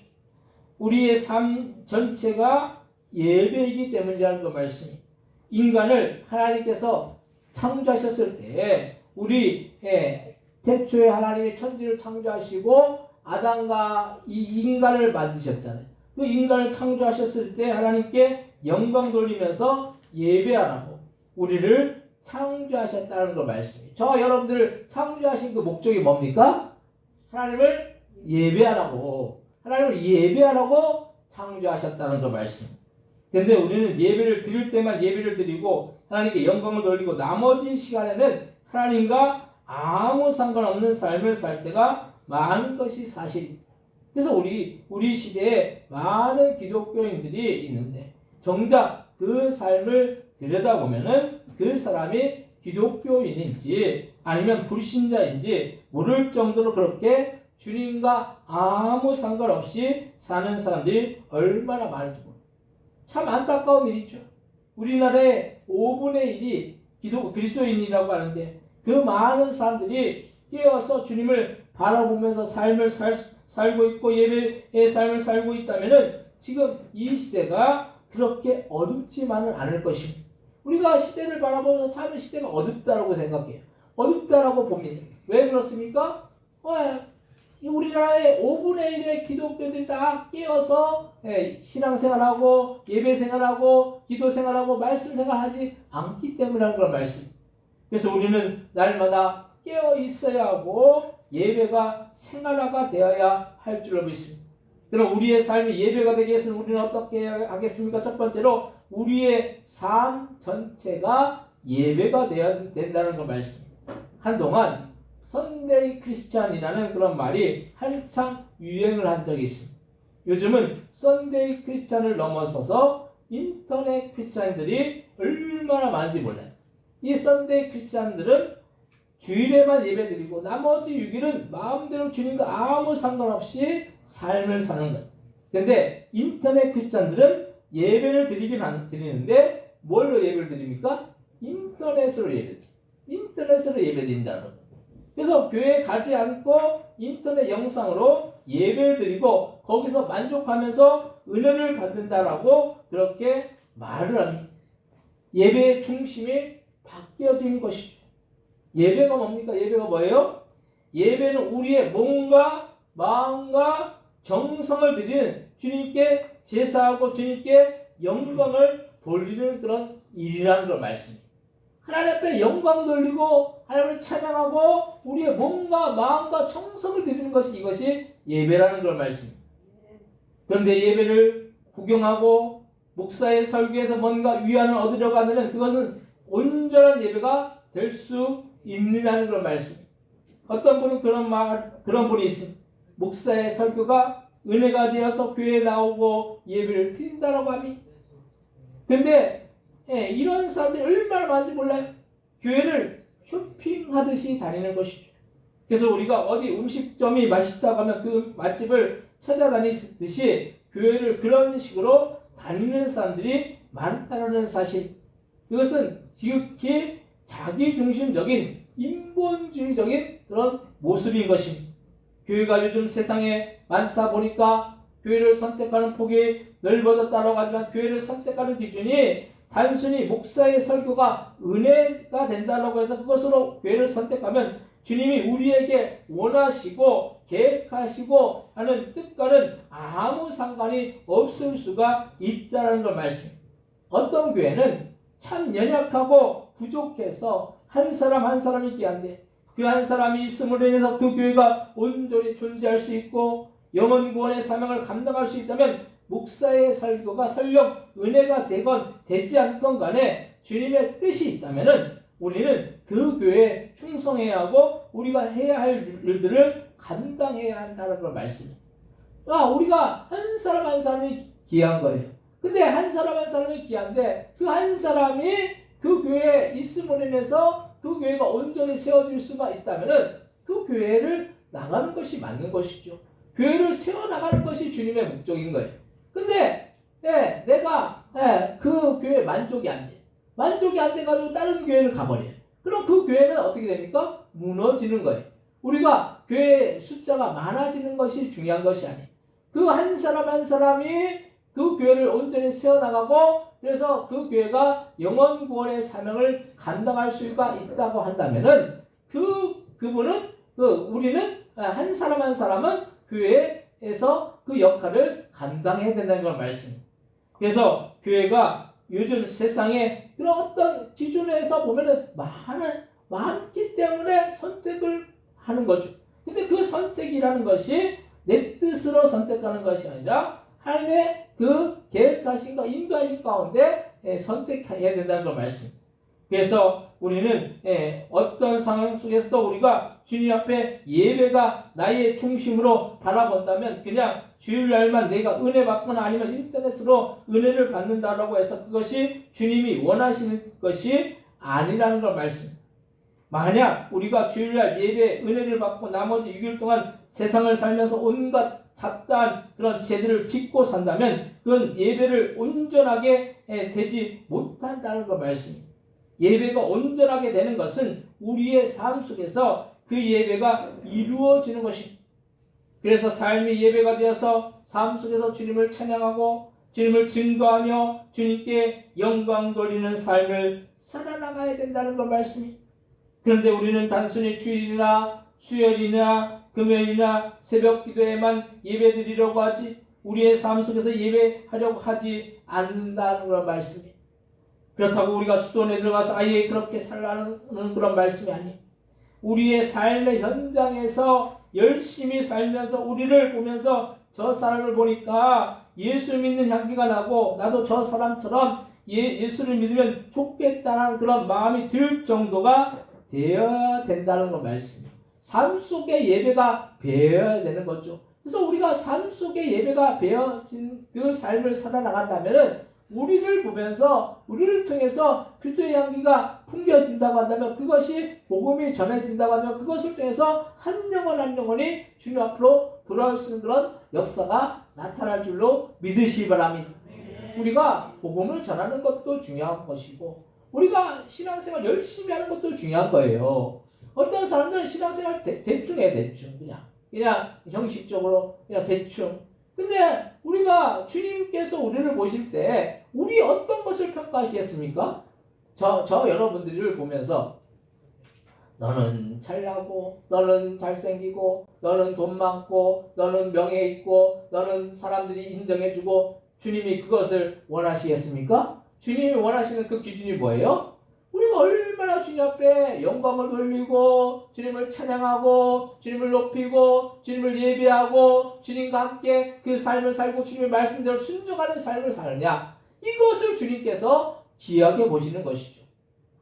우리의 삶 전체가 예배이기 때문이라는 그 말씀입니다. 인간을 하나님께서 창조하셨을 때 우리 태초에 하나님이 천지를 창조하시고 아담과 이 인간을 만드셨잖아요. 그 인간을 창조하셨을 때 하나님께 영광 돌리면서 예배하라고 우리를 창조하셨다는 그 말씀이에요. 저와 여러분들 창조하신 그 목적이 뭡니까? 하나님을 예배하라고 창조하셨다는 그 말씀. 그런데 우리는 예배를 드릴 때만 예배를 드리고 하나님께 영광을 돌리고 나머지 시간에는 하나님과 아무 상관없는 삶을 살 때가 많은 것이 사실입니다. 그래서 우리 시대에 많은 기독교인들이 있는데 정작 그 삶을 들여다보면은 그 사람이 기독교인인지 아니면 불신자인지 모를 정도로 그렇게 주님과 아무 상관없이 사는 사람들이 얼마나 많은지 모릅니다. 참 안타까운 일이죠. 우리나라의 5분의 1이 그리스도인이라고 하는데 그 많은 사람들이 깨어서 주님을 바라보면서 삶을 살고 있고 예배의 삶을 살고 있다면은 지금 이 시대가 그렇게 어둡지만은 않을 것입니다. 우리가 시대를 바라보면서 참 시대가 어둡다라고 생각해요. 어둡다라고 봅니다. 왜 그렇습니까? 우리나라의 5분의 1의 기독교인들이 다 깨어서 신앙생활하고 예배생활하고 기도생활하고 말씀생활하지 않기 때문이라는 걸 말씀. 그래서 우리는 날마다 깨어 있어야 하고 예배가 생활화가 되어야 할 줄로 믿습니다. 그럼 우리의 삶이 예배가 되기 위해서는 우리는 어떻게 하겠습니까? 첫 번째로 우리의 삶 전체가 예배가 되어야 된다는 걸 말씀입니다. 한동안 선데이 크리스찬이라는 그런 말이 한창 유행을 한 적이 있습니다. 요즘은 선데이 크리스찬을 넘어서서 인터넷 크리스찬들이 얼마나 많은지 몰라요. 이 선데이 크리스찬들은 주일에만 예배드리고 나머지 6일은 마음대로 주님과 아무 상관없이 삶을 사는 거예요. 그런데 인터넷 크리스찬들은 예배를 드리는데 뭘로 예배를 드립니까? 인터넷으로 예배드린다는 거예요. 그래서 교회에 가지 않고 인터넷 영상으로 예배를 드리고 거기서 만족하면서 은혜를 받는다라고 그렇게 말을 하니 예배의 중심이 바뀌어진 것이죠. 예배가 뭡니까? 예배가 뭐예요? 예배는 우리의 몸과 마음과 정성을 드리는 주님께 제사하고 주님께 영광을 돌리는 그런 일이라는 걸 말씀입니다. 하나님 앞에 영광 돌리고 하나님을 찬양하고 우리의 몸과 마음과 정성을 드리는 것이 이것이 예배라는 걸 말씀입니다. 그런데 예배를 구경하고 목사의 설교에서 뭔가 위안을 얻으려고 하면 그것은 온전한 예배가 될 수 있느냐는 걸 말씀입니다. 어떤 분은 그런 분이 있습니다. 목사의 설교가 은혜가 되어서 교회에 나오고 예배를 드린다라고 합니다. 근데 이런 사람들이 얼마나 많은지 몰라요. 교회를 쇼핑하듯이 다니는 것이죠. 그래서 우리가 어디 음식점이 맛있다고 하면 그 맛집을 찾아다니듯이 교회를 그런 식으로 다니는 사람들이 많다는 사실. 그것은 지극히 자기중심적인 인본주의적인 그런 모습인 것입니다. 교회가 요즘 세상에 많다 보니까 교회를 선택하는 폭이 넓어졌다고 하지만 교회를 선택하는 기준이 단순히 목사의 설교가 은혜가 된다고 해서 그것으로 교회를 선택하면 주님이 우리에게 원하시고 계획하시고 하는 뜻과는 아무 상관이 없을 수가 있다는 걸 말씀입니다. 어떤 교회는 참 연약하고 부족해서 한 사람 한 사람이 귀한데 그 한 사람이 있음으로 인해서 그 교회가 온전히 존재할 수 있고 영혼 구원의 사명을 감당할 수 있다면 목사의 설교가 설령 은혜가 되건 되지 않건 간에 주님의 뜻이 있다면 우리는 그 교회에 충성해야 하고 우리가 해야 할 일들을 감당해야 한다는 걸 말씀입니다. 우리가 한 사람 한 사람이 귀한 거예요. 근데 한 사람 한 사람이 귀한데 그 한 사람이 그 교회에 있음으로 인해서 그 교회가 온전히 세워질 수가 있다면 그 교회를 나가는 것이 맞는 것이죠. 교회를 세워나가는 것이 주님의 목적인 거예요. 근데 내가 그 교회에 만족이 안 돼. 만족이 안 돼가지고 다른 교회를 가버려요. 그럼 그 교회는 어떻게 됩니까? 무너지는 거예요. 우리가 교회 숫자가 많아지는 것이 중요한 것이 아니에요. 그 한 사람 한 사람이 그 교회를 온전히 세워나가고 그래서 그 교회가 영혼 구원의 사명을 감당할 수가 있다고 한다면은 우리는 한 사람 한 사람은 교회에서 그 역할을 감당해야 된다는 걸 말씀입니다. 그래서 교회가 요즘 세상에 그런 어떤 기준에서 보면은 많기 때문에 선택을 하는 거죠. 근데 그 선택이라는 것이 내 뜻으로 선택하는 것이 아니라 하나님의 그 계획하신 거 인도하신 가운데 선택해야 된다는 걸 말씀. 그래서 우리는 어떤 상황 속에서도 우리가 주님 앞에 예배가 나의 중심으로 바라본다면 그냥 주일날만 내가 은혜 받거나 아니면 인터넷으로 은혜를 받는다라고 해서 그것이 주님이 원하시는 것이 아니라는 걸 말씀. 만약 우리가 주일날 예배 은혜를 받고 나머지 6일 동안 세상을 살면서 온갖 잡다한 그런 죄들을 짓고 산다면 그건 예배를 온전하게 되지 못한다는 걸 말씀입니다. 예배가 온전하게 되는 것은 우리의 삶 속에서 그 예배가 이루어지는 것입니다. 그래서 삶이 예배가 되어서 삶 속에서 주님을 찬양하고 주님을 증거하며 주님께 영광 돌리는 삶을 살아나가야 된다는 걸 말씀입니다. 그런데 우리는 단순히 주일이나 수요일이나 금요일이나 새벽 기도에만 예배드리려고 하지 우리의 삶 속에서 예배하려고 하지 않는다는 그런 말씀이에요. 그렇다고 우리가 수도원에 들어가서 아예 그렇게 살라는 그런 말씀이 아니에요. 우리의 삶의 현장에서 열심히 살면서 우리를 보면서 저 사람을 보니까 예수 믿는 향기가 나고 나도 저 사람처럼 예수를 믿으면 좋겠다는 그런 마음이 들 정도가 되어야 된다는 거 말씀이에요. 삶 속에 예배가 배어야 되는 거죠. 그래서 우리가 삶 속에 예배가 배어진 그 삶을 살아나간다면 우리를 보면서 우리를 통해서 그리스도의 향기가 풍겨진다고 한다면 그것이 복음이 전해진다고 한다면 그것을 통해서 한 영혼 한 영혼이 주님 앞으로 돌아올 수 있는 그런 역사가 나타날 줄로 믿으시기 바랍니다. 우리가 복음을 전하는 것도 중요한 것이고 우리가 신앙생활 열심히 하는 것도 중요한 거예요. 어떤 사람들은 신앙생활 대충 해, 대충. 그냥 형식적으로, 그냥 대충. 근데 우리가 주님께서 우리를 보실 때, 우리 어떤 것을 평가하시겠습니까? 저 여러분들을 보면서, 너는 잘나고, 너는 잘생기고, 너는 돈 많고, 너는 명예 있고, 너는 사람들이 인정해주고, 주님이 그것을 원하시겠습니까? 주님이 원하시는 그 기준이 뭐예요? 우리가 얼마나 주님 앞에 영광을 돌리고, 주님을 찬양하고, 주님을 높이고, 주님을 예배하고, 주님과 함께 그 삶을 살고, 주님의 말씀대로 순종하는 삶을 사느냐, 이것을 주님께서 귀하게 보시는 것이죠.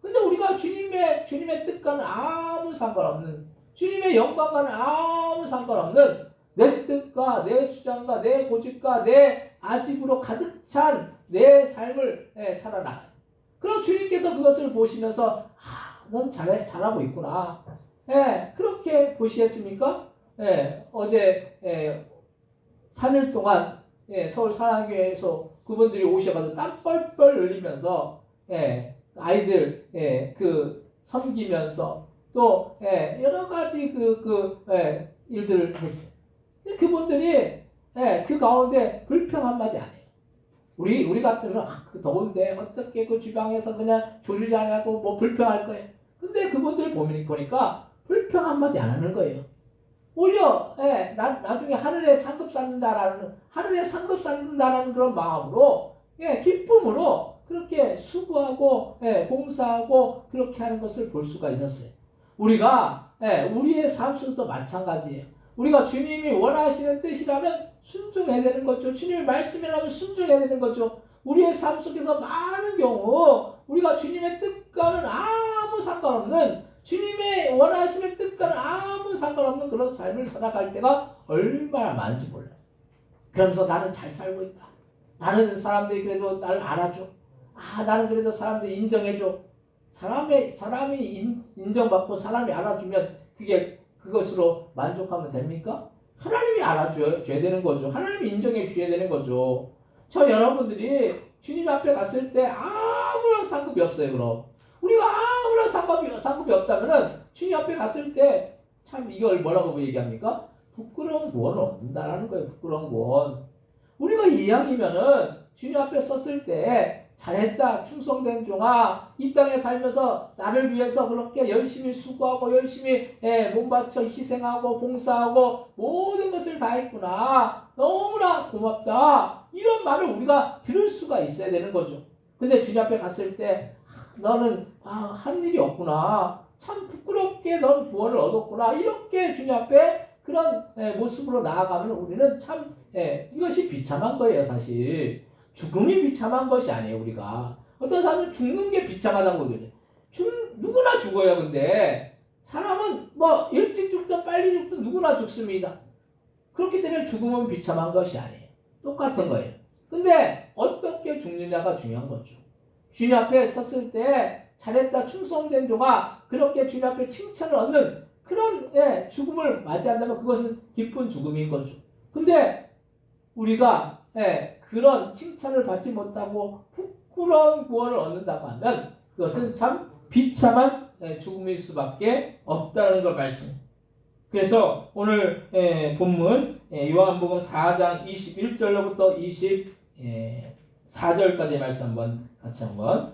근데 우리가 주님의 뜻과는 아무 상관없는, 주님의 영광과는 아무 상관없는 내 뜻과 내 주장과 내 고집과 내 아집으로 가득 찬 내 삶을 살아나가요. 그럼 주님께서 그것을 보시면서 넌 잘하고 있구나. 그렇게 보시겠습니까? 어제 3일 동안 서울 사랑교회에서 그분들이 오셔가지고 땀 뻘뻘 흘리면서 아이들 그 섬기면서 또 여러 가지 일들을 했어요. 그분들이 그 가운데 불평 한마디 안 해요. 우리 같으면 그 더운데 어떻게 그 주방에서 그냥 조리를 안 하고 뭐 불평할 거예요. 근데 그분들 보니까 불평 한마디 안 하는 거예요. 오히려 나중에 하늘에 상급 쌓는다라는 그런 마음으로 기쁨으로 그렇게 수고하고 봉사하고 그렇게 하는 것을 볼 수가 있었어요. 우리가 우리의 삶 속도 마찬가지예요. 우리가 주님이 원하시는 뜻이라면 순종해야 되는 거죠. 주님의 말씀이라면 순종해야 되는 거죠. 우리의 삶 속에서 많은 경우 우리가 주님의 뜻과는 아무 상관없는, 주님의 원하시는 뜻과는 아무 상관없는 그런 삶을 살아갈 때가 얼마나 많은지 몰라요. 그러면서 나는 잘 살고 있다. 나는 사람들이 그래도 나를 알아줘. 나는 그래도 사람들이 인정해줘. 사람이 인정받고 사람이 알아주면 그것으로 만족하면 됩니까? 하나님이 알아줘야 되는 거죠. 하나님이 인정해 주셔야 되는 거죠. 저 여러분들이 주님 앞에 갔을 때 아무런 상급이 없어요. 그럼 우리가 아무런 상급이 없다면은 주님 앞에 갔을 때 참 이걸 뭐라고 얘기합니까? 부끄러운 구원을 얻는다라는 거예요. 부끄러운 구원. 우리가 이왕이면은 주님 앞에 섰을 때 잘했다, 충성된 종아, 이 땅에 살면서 나를 위해서 그렇게 열심히 수고하고 열심히 몸바쳐 희생하고 봉사하고 모든 것을 다 했구나, 너무나 고맙다, 이런 말을 우리가 들을 수가 있어야 되는 거죠. 근데 주님 앞에 갔을 때 너는 한 일이 없구나, 참 부끄럽게 넌 구원을 얻었구나, 이렇게 주님 앞에 그런 모습으로 나아가면 우리는 참 이것이 비참한 거예요. 사실 죽음이 비참한 것이 아니에요. 우리가 어떤 사람은 죽는 게 비참하다고 그래요. 누구나 죽어요. 근데 사람은 뭐 일찍 죽든 빨리 죽든 누구나 죽습니다. 그렇기 때문에 죽음은 비참한 것이 아니에요. 똑같은 거예요. 근데 어떻게 죽느냐가 중요한 거죠. 주님 앞에 섰을 때 잘했다, 충성된 종아, 그렇게 주님 앞에 칭찬을 얻는 그런 죽음을 맞이한다면 그것은 기쁜 죽음인 거죠. 근데 우리가 그런 칭찬을 받지 못하고 부끄러운 구원을 얻는다고 하면 그것은 참 비참한 죽음일 수밖에 없다는 걸 말씀. 그래서 오늘 본문 요한복음 4장 21절로부터 24절까지의 말씀 같이 한번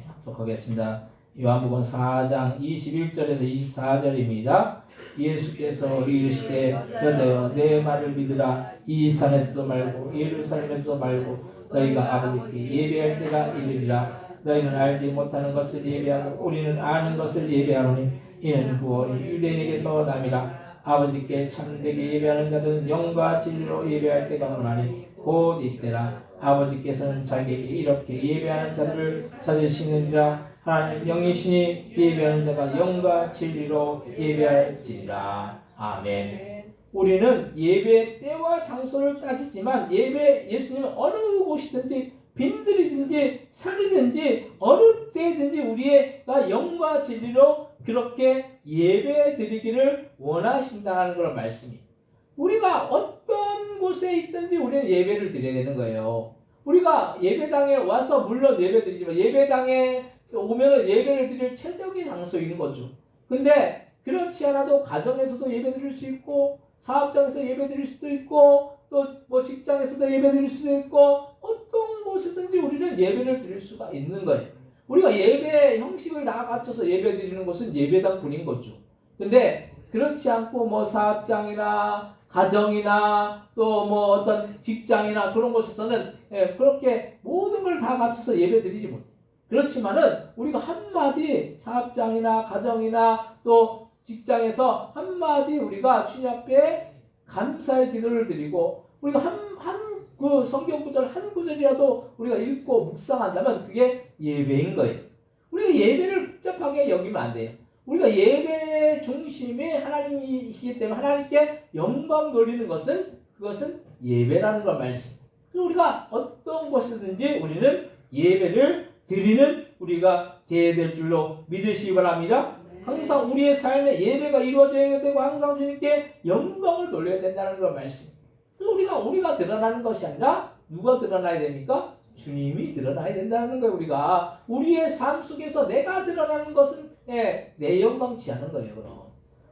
합독하겠습니다. 요한복음 4장 21절에서 24절입니다. 예수께서 이르시되 여자여 내 말을 믿으라. 이 산에서도 말고 예루살렘에서도 말고 너희가 아버지께 예배할 때가 이르리라. 너희는 알지 못하는 것을 예배하고 우리는 아는 것을 예배하노니 이는 구원이 유대인에게서 남이라. 아버지께 참되게 예배하는 자들은 영과 진리로 예배할 때가 오나니 곧 이때라. 아버지께서는 자기에게 이렇게 예배하는 자들을 찾으시느니라. 하나님 영이시니 예배하는 자가 영과 진리로 예배할지라. 아멘. 우리는 예배 때와 장소를 따지지만 예수님은 어느 곳이든지 빈들이든지 산이든지 어느 때든지 우리가 영과 진리로 그렇게 예배 드리기를 원하신다는 그런 말씀입니다. 우리가 어떤 곳에 있든지 우리는 예배를 드려야 되는 거예요. 우리가 예배당에 와서 물론 예배 드리지만 예배당에 오면은 예배를 드릴 최적의 장소인 거죠. 근데 그렇지 않아도 가정에서도 예배드릴 수 있고 사업장에서 예배드릴 수도 있고 또 뭐 직장에서도 예배드릴 수도 있고 어떤 곳이든지 우리는 예배를 드릴 수가 있는 거예요. 우리가 예배 형식을 다 갖춰서 예배 드리는 것은 예배당뿐인 거죠. 근데 그렇지 않고 뭐 사업장이나 가정이나 또 뭐 어떤 직장이나 그런 곳에서는 그렇게 모든 걸 다 갖춰서 예배 드리지 못해요. 그렇지만은 우리가 한마디 사업장이나 가정이나 또 직장에서 한마디 우리가 주님 앞에 감사의 기도를 드리고 우리가 그 성경 구절 한 구절이라도 우리가 읽고 묵상한다면 그게 예배인 거예요. 우리가 예배를 복잡하게 여기면 안 돼요. 우리가 예배 중심이 하나님이시기 때문에 하나님께 영광 돌리는 것은 그것은 예배라는 걸 말씀. 그래서 우리가 어떤 곳이든지 우리는 예배를 드리는 우리가 되어야 될 줄로 믿으시기 바랍니다. 항상 우리의 삶에 예배가 이루어져야 되고 항상 주님께 영광을 돌려야 된다는 걸 말씀. 그래서 우리가 드러나는 것이 아니라 누가 드러나야 됩니까? 주님이 드러나야 된다는 거예요. 우리의 삶 속에서 내가 드러나는 것은 내 영광치 않은 거예요. 그럼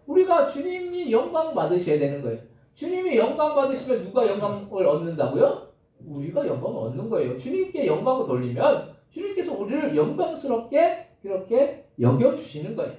우리가 주님이 영광 받으셔야 되는 거예요. 주님이 영광 받으시면 누가 영광을 얻는다고요? 우리가 영광을 얻는 거예요. 주님께 영광을 돌리면 주님께서 우리를 영광스럽게 그렇게 여겨주시는 거예요.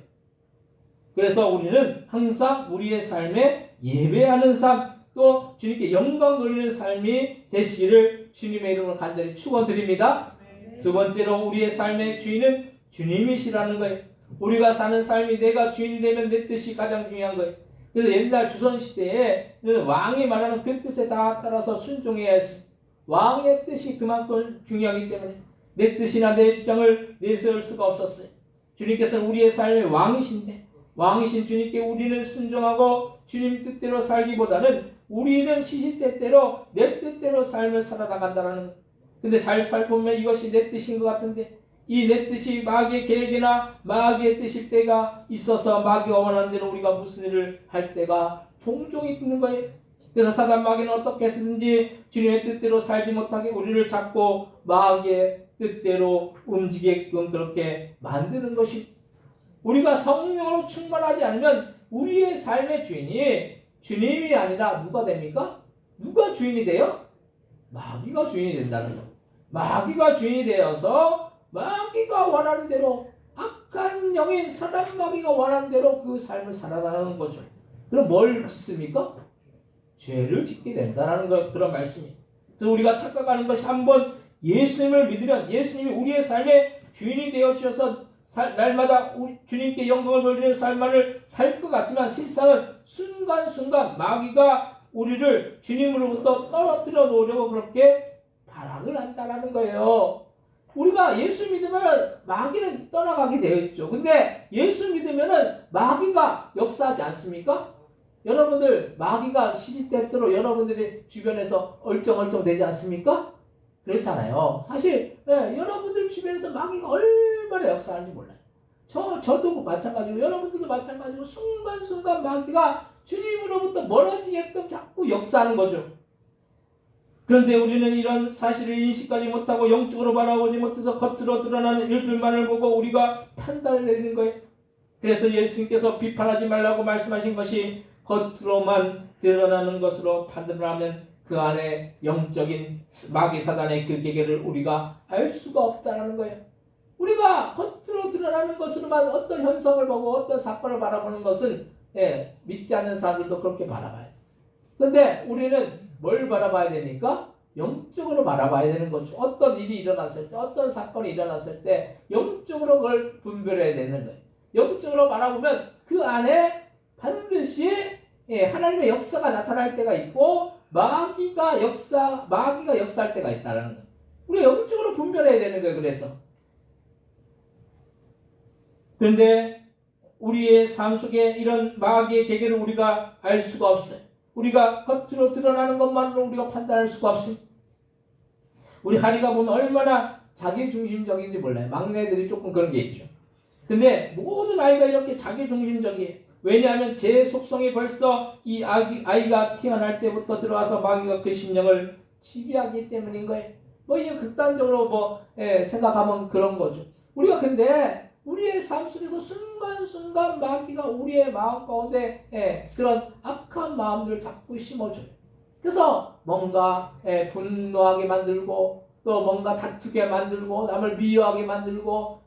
그래서 우리는 항상 우리의 삶에 예배하는 삶, 또 주님께 영광 돌리는 삶이 되시기를 주님의 이름으로 간절히 축원드립니다. 두 번째로 우리의 삶의 주인은 주님이시라는 거예요. 우리가 사는 삶이 내가 주인이 되면 내 뜻이 가장 중요한 거예요. 그래서 옛날 조선시대에는 왕이 말하는 그 뜻에 다 따라서 순종해야 했습니다. 왕의 뜻이 그만큼 중요하기 때문에 내 뜻이나 내 주장을 내세울 수가 없었어요. 주님께서는 우리의 삶의 왕이신데 왕이신 주님께 우리는 순종하고 주님 뜻대로 살기보다는 우리는 시시때때로 내 뜻대로 삶을 살아나간다는 거예요. 근데 살펴보면 이것이 내 뜻인 것 같은데 이 내 뜻이 마귀의 계획이나 마귀의 뜻일 때가 있어서 마귀가 원하는 대로 우리가 무슨 일을 할 때가 종종 있는 거예요. 그래서 사단 마귀는 어떻게 해서든지 주님의 뜻대로 살지 못하게 우리를 잡고 마귀의 뜻대로 움직이게끔 그렇게 만드는 것이 우리가 성령으로 충만하지 않으면 우리의 삶의 주인이 주님이 아니라 누가 됩니까? 누가 주인이 돼요? 마귀가 주인이 된다는 거예요. 마귀가 주인이 되어서 마귀가 원하는 대로 악한 영인 사단 마귀가 원하는 대로 그 삶을 살아가는 거죠. 그럼 뭘 짓습니까? 죄를 짓게 된다는 그런 말씀이에요. 그래서 우리가 착각하는 것이 한번 예수님을 믿으면 예수님이 우리의 삶의 주인이 되어 주셔서 날마다 우리 주님께 영광을 돌리는 삶만을 살 것 같지만 실상은 순간순간 마귀가 우리를 주님으로부터 떨어뜨려 놓으려고 그렇게 발악을 한다는 거예요. 우리가 예수 믿으면 마귀는 떠나가게 되어 있죠. 근데 예수 믿으면 마귀가 역사하지 않습니까? 여러분들 마귀가 시시때때로 여러분들이 주변에서 얼쩡얼쩡 되지 않습니까? 그렇잖아요. 사실 여러분들 주변에서 마귀가 얼마나 역사하는지 몰라요. 저도 마찬가지고 여러분들도 마찬가지고 순간순간 마귀가 주님으로부터 멀어지게끔 자꾸 역사하는 거죠. 그런데 우리는 이런 사실을 인식하지 못하고 영적으로 바라보지 못해서 겉으로 드러나는 일들만을 보고 우리가 판단을 내리는 거예요. 그래서 예수님께서 비판하지 말라고 말씀하신 것이 겉으로만 드러나는 것으로 판단을 하면 그 안에 영적인 마귀 사단의 그 계계를 우리가 알 수가 없다는 거예요. 우리가 겉으로 드러나는 것으로만 어떤 현상을 보고 어떤 사건을 바라보는 것은 믿지 않는 사람들도 그렇게 바라봐요. 그런데 우리는 뭘 바라봐야 됩니까? 영적으로 바라봐야 되는 거죠. 어떤 일이 일어났을 때, 어떤 사건이 일어났을 때 영적으로 그걸 분별해야 되는 거예요. 영적으로 바라보면 그 안에 반드시 하나님의 역사가 나타날 때가 있고 마귀가 역사할 때가 있다는 거예요. 우리가 영적으로 분별해야 되는 거예요. 그런데 우리의 삶 속에 이런 마귀의 계계를 우리가 알 수가 없어요. 우리가 겉으로 드러나는 것만으로 우리가 판단할 수가 없습니다. 우리 하리가 보면 얼마나 자기중심적인지 몰라요. 막내들이 조금 그런 게 있죠. 근데 모든 아이가 이렇게 자기중심적이에요. 왜냐하면 제 속성이 벌써 이 아이가 태어날 때부터 들어와서 마귀가 그 심령을 지배하기 때문인 거예요. 이거 극단적으로 생각하면 그런 거죠. 우리가 근데 우리의 삶 속에서 순간순간 마귀가 우리의 마음 가운데 그런 악한 마음들을 자꾸 심어줘요. 그래서 뭔가 분노하게 만들고 또 뭔가 다투게 만들고 남을 미워하게 만들고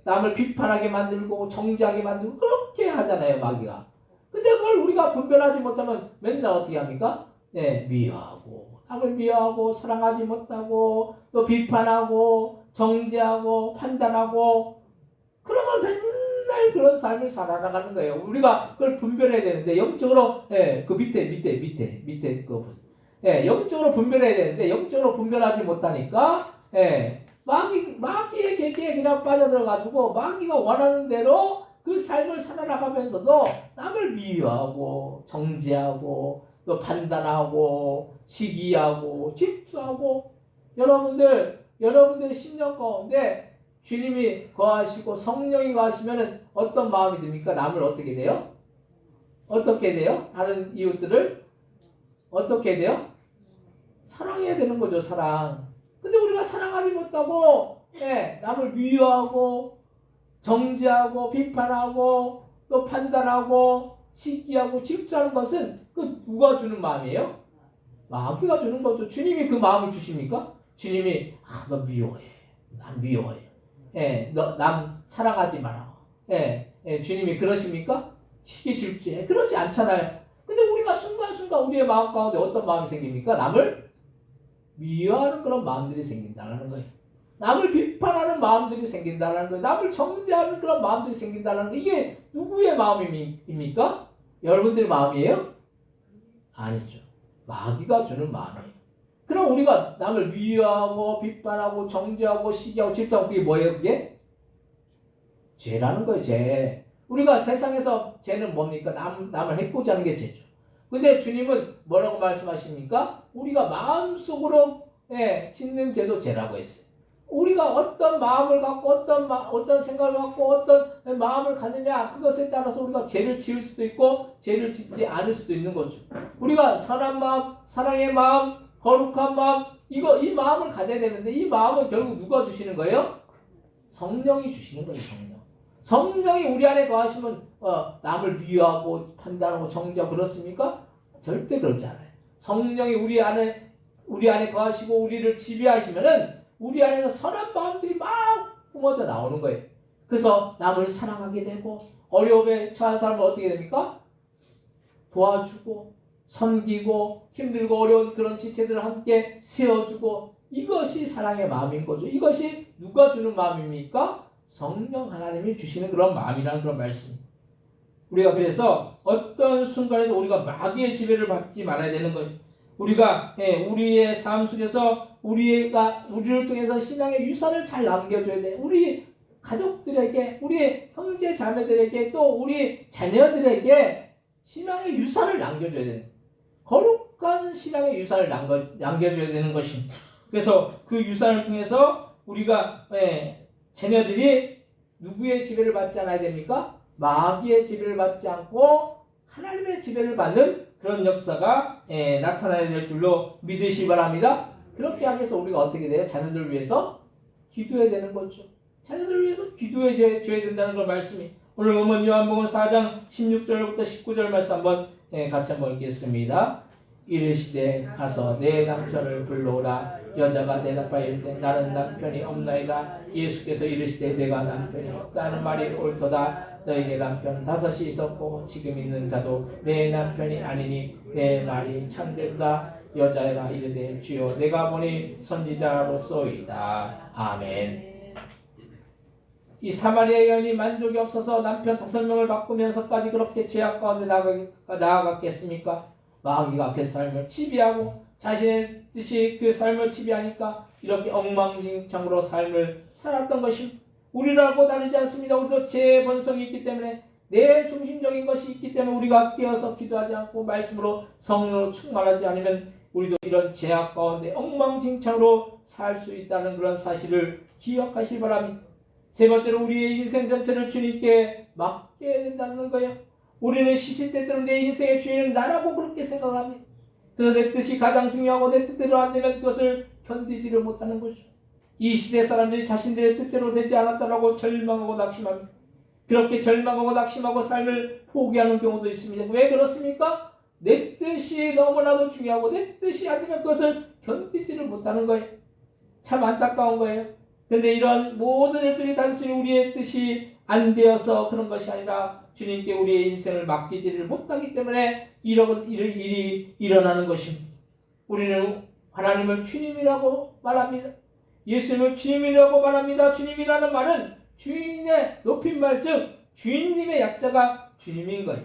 남을 비판하게 만들고 정죄하게 만들고 그렇게 하잖아요, 마귀가. 근데 그걸 우리가 분별하지 못하면 맨날 어떻게 합니까? 미워하고 남을 미워하고 사랑하지 못하고 또 비판하고 정죄하고 판단하고 그러면 맨날 그런 삶을 살아나가는 거예요. 우리가 그걸 분별해야 되는데 영적으로 그 밑에 그거 보세요. 영적으로 분별해야 되는데 영적으로 분별하지 못하니까 마귀의 계기에 그냥 빠져들어가지고 마귀가 원하는 대로 그 삶을 살아나가면서도 남을 미워하고 정죄하고 또 판단하고 시기하고 질투하고 여러분들 심령 가운데 주님이 거하시고 성령이 거하시면은 어떤 마음이 듭니까? 남을 어떻게 돼요? 어떻게 돼요? 다른 이웃들을 어떻게 돼요? 사랑해야 되는 거죠, 사랑. 근데 우리가 사랑하지 못하고 남을 미워하고 정죄하고 비판하고 또 판단하고 시기하고 질투하는 것은 그 누가 주는 마음이에요? 마귀가 주는 거죠. 주님이 그 마음을 주십니까? 주님이 너 미워해. 난 미워해. 너 남 사랑하지 마라. 주님이 그러십니까? 시기 질투해. 그러지 않잖아요. 근데 우리가 순간순간 우리의 마음 가운데 어떤 마음이 생깁니까? 남을 미워하는 그런 마음들이 생긴다는 거예요. 남을 비판하는 마음들이 생긴다는 거예요. 남을 정죄하는 그런 마음들이 생긴다는 거예요. 이게 누구의 마음입니까? 여러분들의 마음이에요? 아니죠. 마귀가 주는 마음이에요. 그럼 우리가 남을 미워하고 비판하고 정죄하고 시기하고 질투하고 그게 뭐예요? 그게? 죄라는 거예요. 죄. 우리가 세상에서 죄는 뭡니까? 남을 해코지 하는 게 죄죠. 근데 주님은 뭐라고 말씀하십니까? 우리가 마음속으로 짓는 죄도 죄라고 했어요. 우리가 어떤 마음을 갖고 어떤 생각을 갖고 어떤 마음을 갖느냐 그것에 따라서 우리가 죄를 지을 수도 있고 죄를 짓지 않을 수도 있는 거죠. 우리가 선한 마음, 사랑의 마음, 거룩한 마음 이 마음을 가져야 되는데 이 마음은 결국 누가 주시는 거예요? 성령이 주시는 거예요. 성령이 우리 안에 거하시면 남을 미워하고 판단하고 정죄하고 그렇습니까? 절대 그렇지 않아요. 성령이 우리 안에 거하시고 우리를 지배하시면은 우리 안에서 선한 마음들이 막 뿜어져 나오는 거예요. 그래서 남을 사랑하게 되고 어려움에 처한 사람은 어떻게 됩니까? 도와주고 섬기고 힘들고 어려운 그런 지체들을 함께 세워주고 이것이 사랑의 마음인 거죠. 이것이 누가 주는 마음입니까? 성령 하나님이 주시는 그런 마음이라는 그런 말씀. 우리가 그래서 어떤 순간에도 우리가 마귀의 지배를 받지 말아야 되는 거예요. 우리가 우리의 삶 속에서 우리를 통해서 신앙의 유산을 잘 남겨줘야 돼. 우리 가족들에게, 우리 형제 자매들에게 또 우리 자녀들에게 신앙의 유산을 남겨줘야 돼. 거룩한 신앙의 유산을 남겨줘야 되는 것입니다. 그래서 그 유산을 통해서 우리가 자녀들이 누구의 지배를 받지 않아야 됩니까? 마귀의 지배를 받지 않고 하나님의 지배를 받는 그런 역사가 나타나야 될 줄로 믿으시기 바랍니다. 그렇게 하기 위해서 우리가 어떻게 돼요? 자녀들을 위해서 기도해야 되는 거죠. 자녀들을 위해서 기도해 줘야 된다는 걸 말씀이. 오늘 보면 요한복음 4장 16절부터 19절 말씀 한번 같이 한번 읽겠습니다. 이르시되 가서 내 남편을 불러오라. 여자가 대답하여 이르되 나는 남편이 없나이다. 예수께서 이르시되 내가 남편이 없다는 말이 옳도다. 너에게 남편 5이 있었고 지금 있는 자도 내 남편이 아니니 내 말이 참되도다. 여자가 이르되 주여 내가 보니 선지자로소이다. 아멘. 이 사마리아 여인이 만족이 없어서 남편 5명을 바꾸면서까지 그렇게 제약 가운데 나아갔겠습니까? 마귀가 그 삶을 지배하고 자신의 뜻이 그 삶을 지배하니까 이렇게 엉망진창으로 삶을 살았던 것입니다. 우리라고 다르지 않습니다. 우리도 죄의 본성이 있기 때문에 내 중심적인 것이 있기 때문에 우리가 깨어서 기도하지 않고 말씀으로 성령으로 충만하지 않으면 우리도 이런 죄악 가운데 엉망진창으로 살 수 있다는 그런 사실을 기억하시기 바랍니다. 세 번째로 우리의 인생 전체를 주님께 맡겨야 된다는 거예요. 우리는 시시때때로 내 인생의 주인은 나라고 그렇게 생각을 합니다. 그래서 내 뜻이 가장 중요하고 내 뜻대로 안 되면 그것을 견디지를 못하는 거죠. 이 시대 사람들이 자신들의 뜻대로 되지 않았다라고 절망하고 낙심합니다. 그렇게 절망하고 낙심하고 삶을 포기하는 경우도 있습니다. 왜 그렇습니까? 내 뜻이 너무나도 중요하고 내 뜻이 안 되면 그것을 견디지를 못하는 거예요. 참 안타까운 거예요. 그런데 이런 모든 일들이 단순히 우리의 뜻이 안 되어서 그런 것이 아니라 주님께 우리의 인생을 맡기지를 못하기 때문에 이런 일이 일어나는 것입니다. 우리는 하나님을 주님이라고 말합니다. 예수님을 주님이라고 말합니다. 주님이라는 말은 주인의 높임말, 즉 주인님의 약자가 주님인 거예요.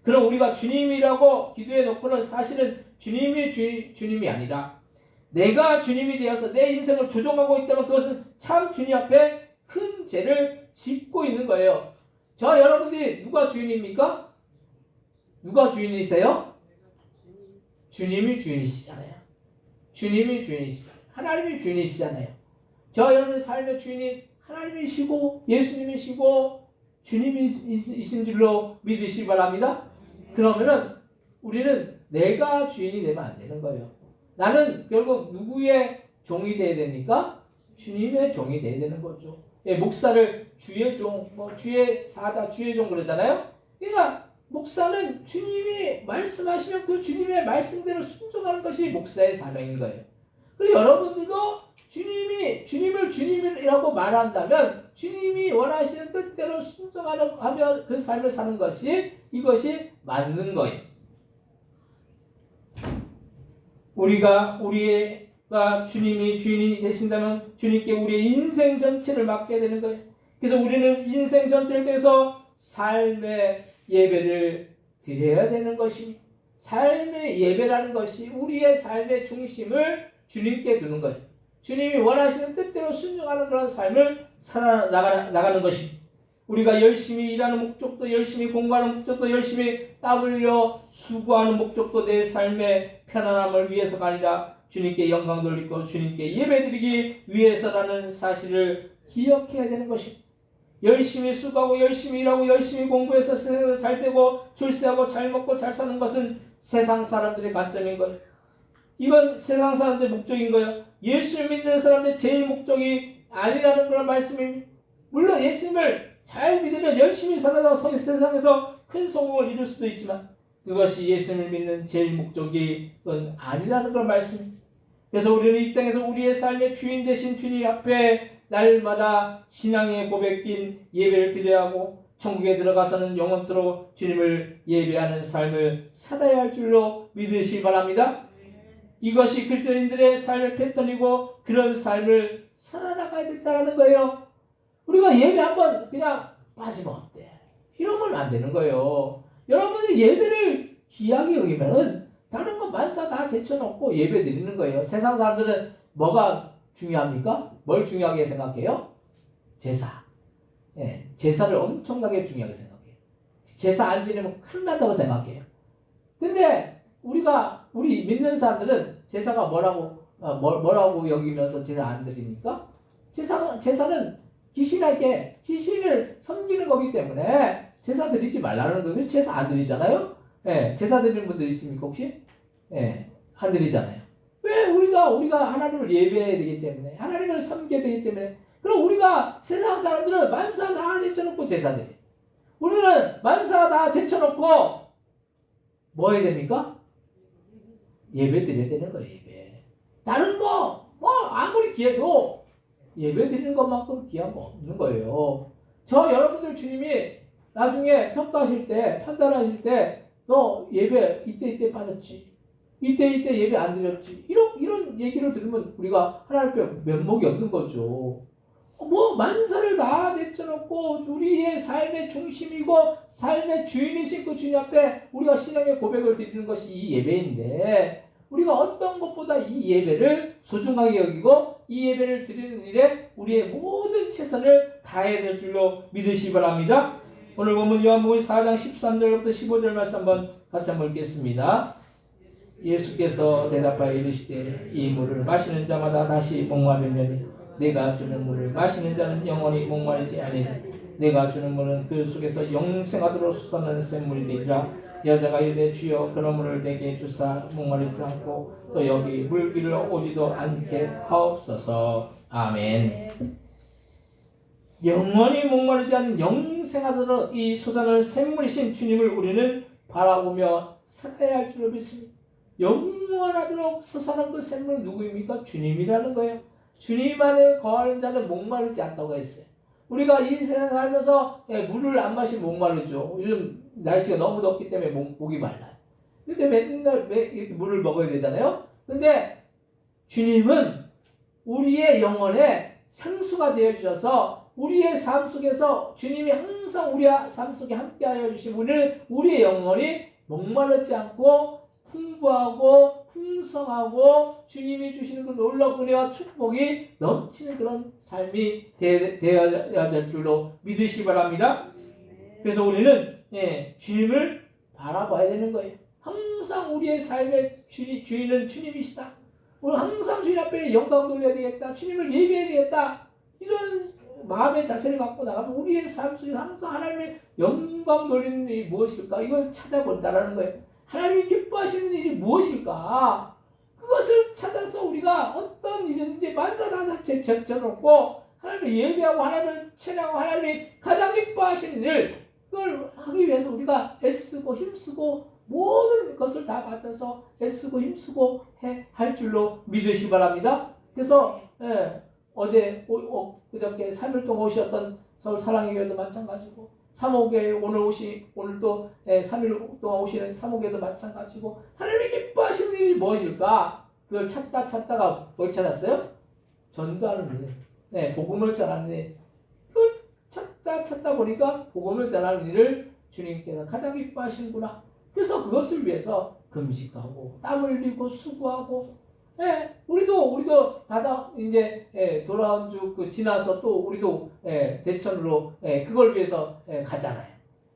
그럼 우리가 주님이라고 기도해 놓고는 사실은 주님이 주님이 아니라 내가 주님이 되어서 내 인생을 조종하고 있다면 그것은 참 주님 앞에 큰 죄를 짓고 있는 거예요. 저 여러분들이 누가 주인입니까? 누가 주인이세요? 주님이 주인이시잖아요. 주님이 주인이시잖아요. 하나님이 주인이시잖아요. 저 여러분의 삶의 주인이 하나님이시고 예수님이시고 주님이신 줄로 믿으시기 바랍니다. 그러면은 우리는 내가 주인이 되면 안 되는 거예요. 나는 결국 누구의 종이 되어야 됩니까? 주님의 종이 되어야 되는 거죠. 예, 목사를 주의 종, 주의 사자, 주의 종 그러잖아요. 그러니까 목사는 주님이 말씀하시면 그 주님의 말씀대로 순종하는 것이 목사의 사명인 거예요. 그리고 여러분들도 주님을 주님이라고 말한다면 주님이 원하시는 뜻대로 순종하며 그 삶을 사는 것이 이것이 맞는 거예요. 우리가 주님이 주인이 되신다면 주님께 우리의 인생 전체를 맡게 되는 거예요. 그래서 우리는 인생 전체를 통해서 삶의 예배를 드려야 되는 것입니다. 삶의 예배라는 것이 우리의 삶의 중심을 주님께 두는 거예요. 주님이 원하시는 뜻대로 순종하는 그런 삶을 살아나가는 것입니다. 우리가 열심히 일하는 목적도, 열심히 공부하는 목적도, 열심히 땀 흘려 수고하는 목적도 내 삶의 편안함을 위해서가 아니라 주님께 영광 돌리고 주님께 예배드리기 위해서라는 사실을 기억해야 되는 것입니다. 열심히 수고하고 열심히 일하고 열심히 공부해서 세상에서 잘 되고 출세하고 잘 먹고 잘 사는 것은 세상 사람들의 관점인 거예요. 이건 세상 사람들의 목적인 거예요. 예수를 믿는 사람들의 제일 목적이 아니라는 그런 말씀입니다. 물론 예수님을 잘 믿으면 열심히 살아서 세상에서 큰 성공을 이룰 수도 있지만 그것이 예수님을 믿는 제일 목적이 아니라는 그런 말씀입니다. 그래서 우리는 이 땅에서 우리의 삶의 주인 되신 주님 앞에 날마다 신앙의 고백인 예배를 드려야 하고 천국에 들어가서는 영원토록 주님을 예배하는 삶을 살아야 할 줄로 믿으시기 바랍니다. 이것이 그리스도인들의 삶의 패턴이고 그런 삶을 살아나가야 된다는 거예요. 우리가 예배 한번 그냥 빠지면 어때? 이러면 안 되는 거예요. 여러분이 예배를 귀하게 여기면은 다른 거 만사 다 제쳐놓고 예배 드리는 거예요. 세상 사람들은 뭐가 중요합니까? 뭘 중요하게 생각해요? 제사. 예, 제사를 엄청나게 중요하게 생각해요. 제사 안 지내면 큰일 난다고 생각해요. 근데 우리 믿는 사람들은 제사가 뭐라고 여기면서 제사 안 드립니까? 제사는 귀신을 섬기는 거기 때문에 제사 드리지 말라는 거예요. 제사 안 드리잖아요. 예, 제사 드리는 분들 있습니까 혹시? 예, 안 드리잖아요. 왜 우리가 하나님을 예배해야 되기 때문에 하나님을 섬겨야 되기 때문에. 그럼 우리가 세상 사람들은 만사 다 제쳐놓고 제사 드려요. 우리는 만사 다 제쳐놓고 뭐 해야 됩니까? 예배 드려야 되는 거예요. 예배. 다른 거 아무리 귀해도 예배 드리는 것만큼 귀한 거 없는 거예요. 저 여러분들 주님이 나중에 평가하실 때 판단하실 때 너 예배 이때 빠졌지, 이때 예배 안 드렸지, 이런 얘기를 들으면 우리가 하나님 면목이 없는 거죠. 만사를 다 제쳐놓고 우리의 삶의 중심이고 삶의 주인이신 그 주님 앞에 우리가 신앙의 고백을 드리는 것이 이 예배인데 우리가 어떤 것보다 이 예배를 소중하게 여기고 이 예배를 드리는 일에 우리의 모든 최선을 다해야 될 줄로 믿으시기 바랍니다. 오늘 본문 요한복음 4장 13절부터 15절 말씀 한번 같이 한번 읽겠습니다. 예수께서 대답하여 이르시되 이 물을 마시는 자마다 다시 목마르려니 내가 주는 물을 마시는 자는 영원히 목마르지 아니하니 내가 주는 물은 그 속에서 영생하도록 솟아나는 샘물이 되리라. 여자가 이르되 주여 그런 물을 내게 주사 목마르지 않고 또 여기 물기를 오지도 않게 하옵소서. 아멘. 영원히 목마르지 않는 영생하도록 이 솟아나는 샘물이신 주님을 우리는 바라보며 살아야 할 줄로 믿습니다. 영원하도록 솟아나는 그 샘물은 누구입니까? 주님이라는 거예요. 주님 안에 거하는 자는 목마르지 않다고 했어요. 우리가 이 세상 살면서 물을 안 마시면 목마르죠. 요즘 날씨가 너무 덥기 때문에 목이 말라요. 근데 맨날 이렇게 물을 먹어야 되잖아요. 근데 주님은 우리의 영혼에 생수가 되어 주셔서 우리의 삶 속에서 주님이 항상 우리 삶 속에 함께하여 주시고 우리의 영혼이 목마르지 않고 풍부하고 풍성하고 주님이 주시는 그 놀라운 은혜와 축복이 넘치는 그런 삶이 되어야 될 줄로 믿으시기 바랍니다. 그래서 우리는 주님을 바라봐야 되는 거예요. 항상 우리의 삶의 주인은 주님이시다. 우리 항상 주님 앞에 영광 돌려야 되겠다. 주님을 예배해야 되겠다. 이런 마음의 자세를 갖고 나가면 우리의 삶 속에 항상 하나님의 영광 돌리는 일이 무엇일까? 이걸 찾아본다라는 거예요. 하나님이 기뻐하시는 일이 무엇일까? 그것을 찾아서 우리가 어떤 일이든지 만사다 제쳐놓고 하나님을 예배하고 하나님을 찬양하고 하나님이 가장 기뻐하시는 일, 그걸 하기 위해서 우리가 애쓰고 힘쓰고 모든 것을 다 바쳐서 애쓰고 힘쓰고 할 줄로 믿으시기 바랍니다. 그래서 어제 그저께 3일 동안 오셨던 서울 사랑의 교회도 마찬가지고 3호교회 오늘 또 3일 동안 오시는 3호교회도 마찬가지고 하나님이 기뻐하시는 일이 무엇일까? 그걸 찾다가 뭘 찾았어요? 전도하는 일. 복음을 전하는 일. 그걸 찾다 보니까 복음을 전하는 일을 주님께서 가장 기뻐하시는구나. 그래서 그것을 위해서 금식하고 땀 흘리고 수고하고 우리도 다다 이제 돌아온 주 지나서 또 우리도 대천으로 그걸 위해서 가잖아요.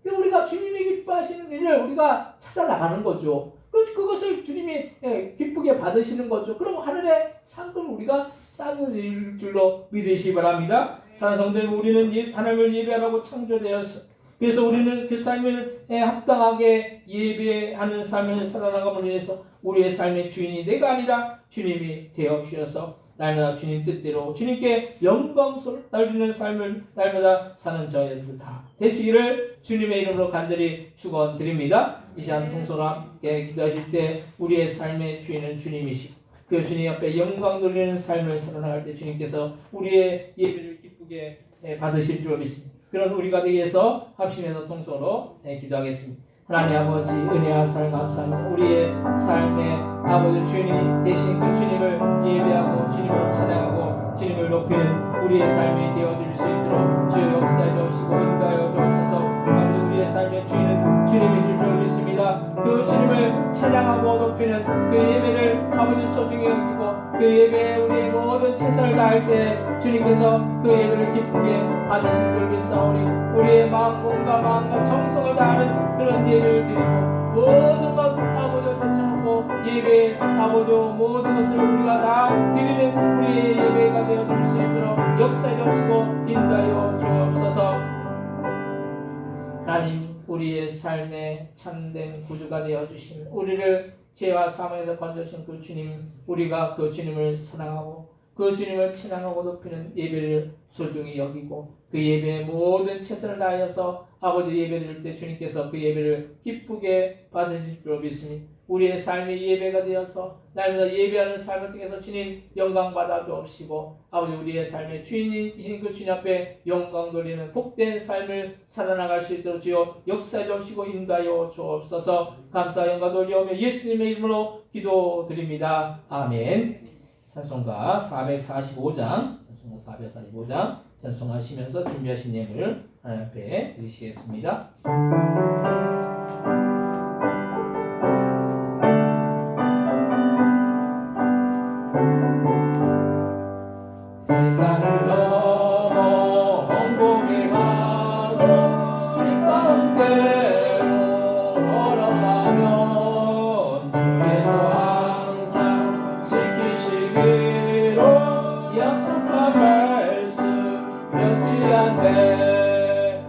우리가 주님이 기뻐하시는 일을 우리가 찾아 나가는 거죠. 그것을 주님이 기쁘게 받으시는 거죠. 그럼 하늘의 상금 우리가 쌓는 일 줄로 믿으시기 바랍니다. 사랑하는 성도님, 우리는 하나님을 예배하라고 창조되었어. 그래서 우리는 그 삶을 합당하게 예배하는 삶을 살아나감으로 인해서 우리의 삶의 주인이 내가 아니라 주님이 되어 주셔서 날마다 주님 뜻대로 주님께 영광 돌리는 삶을 날마다 사는 저희들 다 되시기를 주님의 이름으로 간절히 축원드립니다. 이 시간 통솔과 함께 기도하실 때 우리의 삶의 주인은 주님이시고 그 주님 앞에 영광 돌리는 삶을 살아나갈 때 주님께서 우리의 예배를 기쁘게 받으실 줄 믿습니다. 그런 우리가 되기 위해서 합심해서 통솔로 기도하겠습니다. 하나님 아버지 은혜와 사랑 감사합니다. 우리의 삶의 아버지 주님 되신 그 주님을 예배하고 주님을 찬양하고 주님을 높이는 우리의 삶이 되어질 수 있도록 주여 역사해 주시고 인도하여 주옵소서. 아버지 우리의 삶의 주인은 주님이실 줄 믿습니다. 그 주님을 찬양하고 높이는 그 예배를 아버지 소중히 여기고 그 예배에 우리의 모든 최선을 다할 때 주님께서 그 예배를 기쁘게 받으실 줄 믿사오니 우리의 마음과 정성을 다하는 그런 예배를 드리고 모든 것 아버지 제쳐놓고 예배 아버지 모든 것을 우리가 다 드리는 우리의 예배가 되어질 수 있도록 역사해 주시고 인도하여 주옵소서. 하나님 우리의 삶의 참된 구주가 되어주신 우리를 죄와 사망에서 건져주신 그 주님, 우리가 그 주님을 사랑하고 그 주님을 찬양하고 높이는 예배를 소중히 여기고 그 예배의 모든 최선을 다하여서 아버지 예배 드릴 때 주님께서 그 예배를 기쁘게 받으실 줄 믿습니다. 우리의 삶이 예배가 되어서 날마다 예배하는 삶을 통해서 주님 영광 받아 주옵시고 아버지 우리의 삶의 주인이신 그 주님 앞에 영광 돌리는 복된 삶을 살아나갈 수 있도록 주여 역사해 주옵시고 인도하여 주옵소서. 감사 영광 돌리오며 예수님의 이름으로 기도드립니다. 아멘. 찬송가 445장 찬송하시면서 준비하신 예물 하나님 앞에 드리시겠습니다. 세상을 넘어 홍보게 가도 이 가운데로 걸어가면 주께서 항상 지키시기로 약속한 말씀 변치 않네.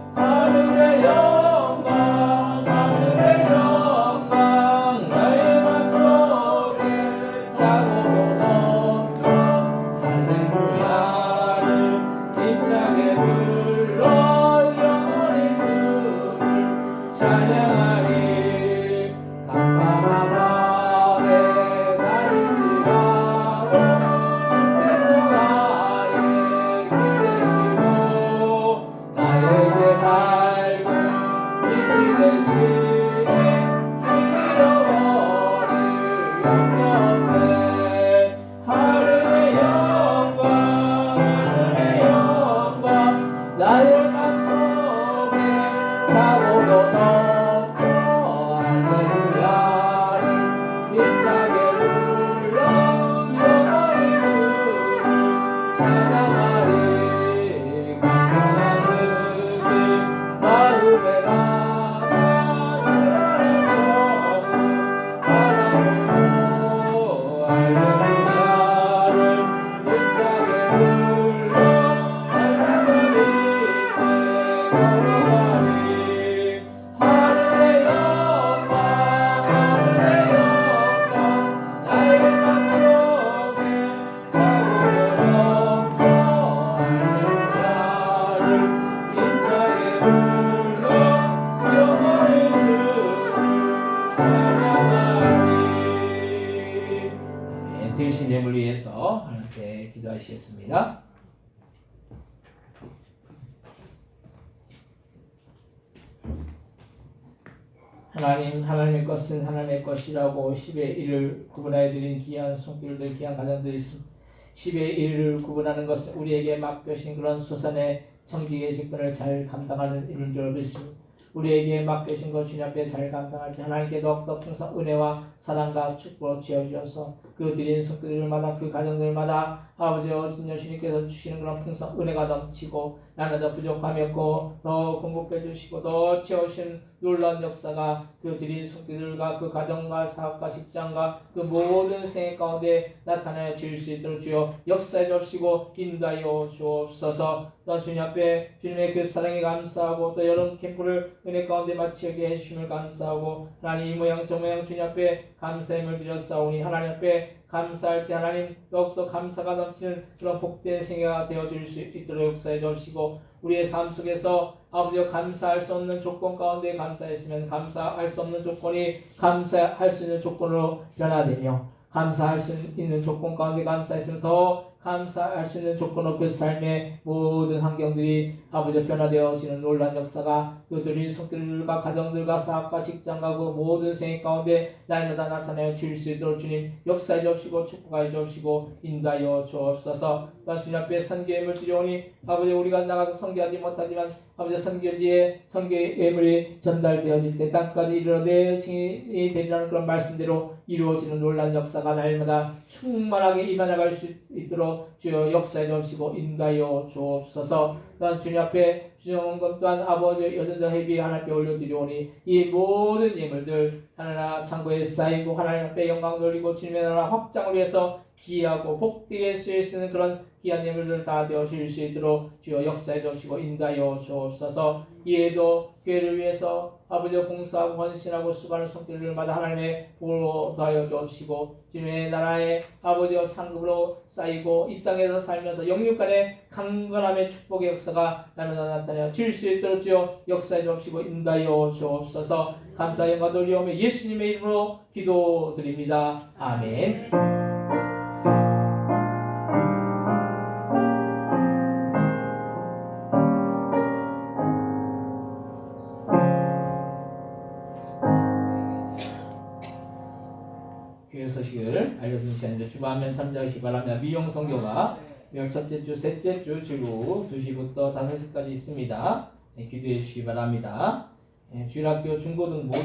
없네. 하늘의 영광 하늘의 영광 나의 맘속에 참으로 넘쳐 할렐루야를 힘차게 불러 영원히 주를 찬양하리. 강건한 느낌 마음에 남아 찬양을 전부 바라보고 할렐루야를 힘차게 불러 하나님 이제 걸어가리. 하늘의 영광 하늘의 영광 나의 맘속에 참으로 넘쳐 할렐루야를 힘차게 불러 영원히 주를 찬양하리. 드신 예물 위해서 하나님께 기도하시겠습니다. 하나님의 것은 하나님의 것이라고 10의 1을 구분하여 드린 귀한 손길들, 귀한 가정들이 있습니다. 10의 1을 구분하는 것은 우리에게 맡겨진 그런 수선의 청지기의 직분을 잘 감당하는 일인 줄 믿습니다. 우리에게 맡겨진 것 주님 앞에 잘 감당할 때 하나님께 더욱더 풍성 은혜와 사랑과 축복을 지어주셔서 그 드린 손길들마다 그 가정들마다 아버지와 주님께서 주시는 그런 풍성 은혜가 넘치고 날마다 부족함이 없고 더 공급해 주시고 더 채우신 놀라운 역사가 그 드린 손길들과 그 가정과 사업과 직장과 그 모든 생애 가운데 나타나여 질 수 있도록 주여 역사해 주시고 인도하여 주옵소서. 또 주님 앞에 주님의 그 사랑에 감사하고 또 여름 캠프를 은혜 가운데 마치게 해주심을 감사하고 하나님 이 모양 저 모양 주님 앞에 감사함을 드렸사오니 하나님 앞에 감사할 때 하나님 더욱더 감사가 넘치는 그런 복된 생애가 되어질 수 있도록 역사해 주시고 우리의 삶 속에서 아버지여 감사할 수 없는 조건 가운데 감사했으면 감사할 수 없는 조건이 감사할 수 있는 조건으로 변화되며 감사할 수 있는 조건 가운데 감사했으면 더 감사할 수 있는 조건으로 그 삶의 모든 환경들이 아버지 변화되어지는 놀라운 역사가 그들의 손길과 가정들과 사업과 직장과 그 모든 생애 가운데 날마다 나타내어 질 수 있도록 주님 역사해 주시고 축복하여 주시고 인도하여 주옵소서. 또한 주님 앞에 선교예물 드려오니 아버지 우리가 나가서 선교하지 못하지만 아버지 선교지에 선교의 예물이 전달되어질 때 땅까지 이르러 내 증인이 되리라는 그런 말씀대로 이루어지는 놀라운 역사가 날마다 충만하게 임하나갈 수 있도록 주여 역사해 주시고 인도하여 주옵소서. 또한 주님 앞에 주정한 것 또한 아버지 여전자 회비 하나님께 올려드리오니 이 모든 예물들 하나님 창고에 쌓이고 하나님 앞에 영광 돌리고 주님의 나라 확장을 위해서 기하고 복되게 쓰이는 그런 귀한 예물들 다 되어질 수 있도록 주여 역사해 주시고 인도하여 주옵소서. 이에도 교회를 위해서 아버지 봉사하고 헌신하고 수고하는 손길들마다 하나님의 복으로 더하여 주시고 주님의 나라의 아버지와 상급으로 쌓이고 이 땅에서 살면서 영육간의 강건함의 축복의 역사가 날마다 나타내어 질 수 있도록 주여 역사해 주시고 인도하여 주옵소서. 감사 영광 돌리오며 예수님의 이름으로 기도드립니다. 아멘. 교회 소식을 알려드리는 시간인데 주마면 참여하시기 바랍니다. 미용 성교가 명 첫째 주, 셋째 주 주로 2시부터 5시까지 있습니다. 기도해 주시기 바랍니다. 주일학교 중고등부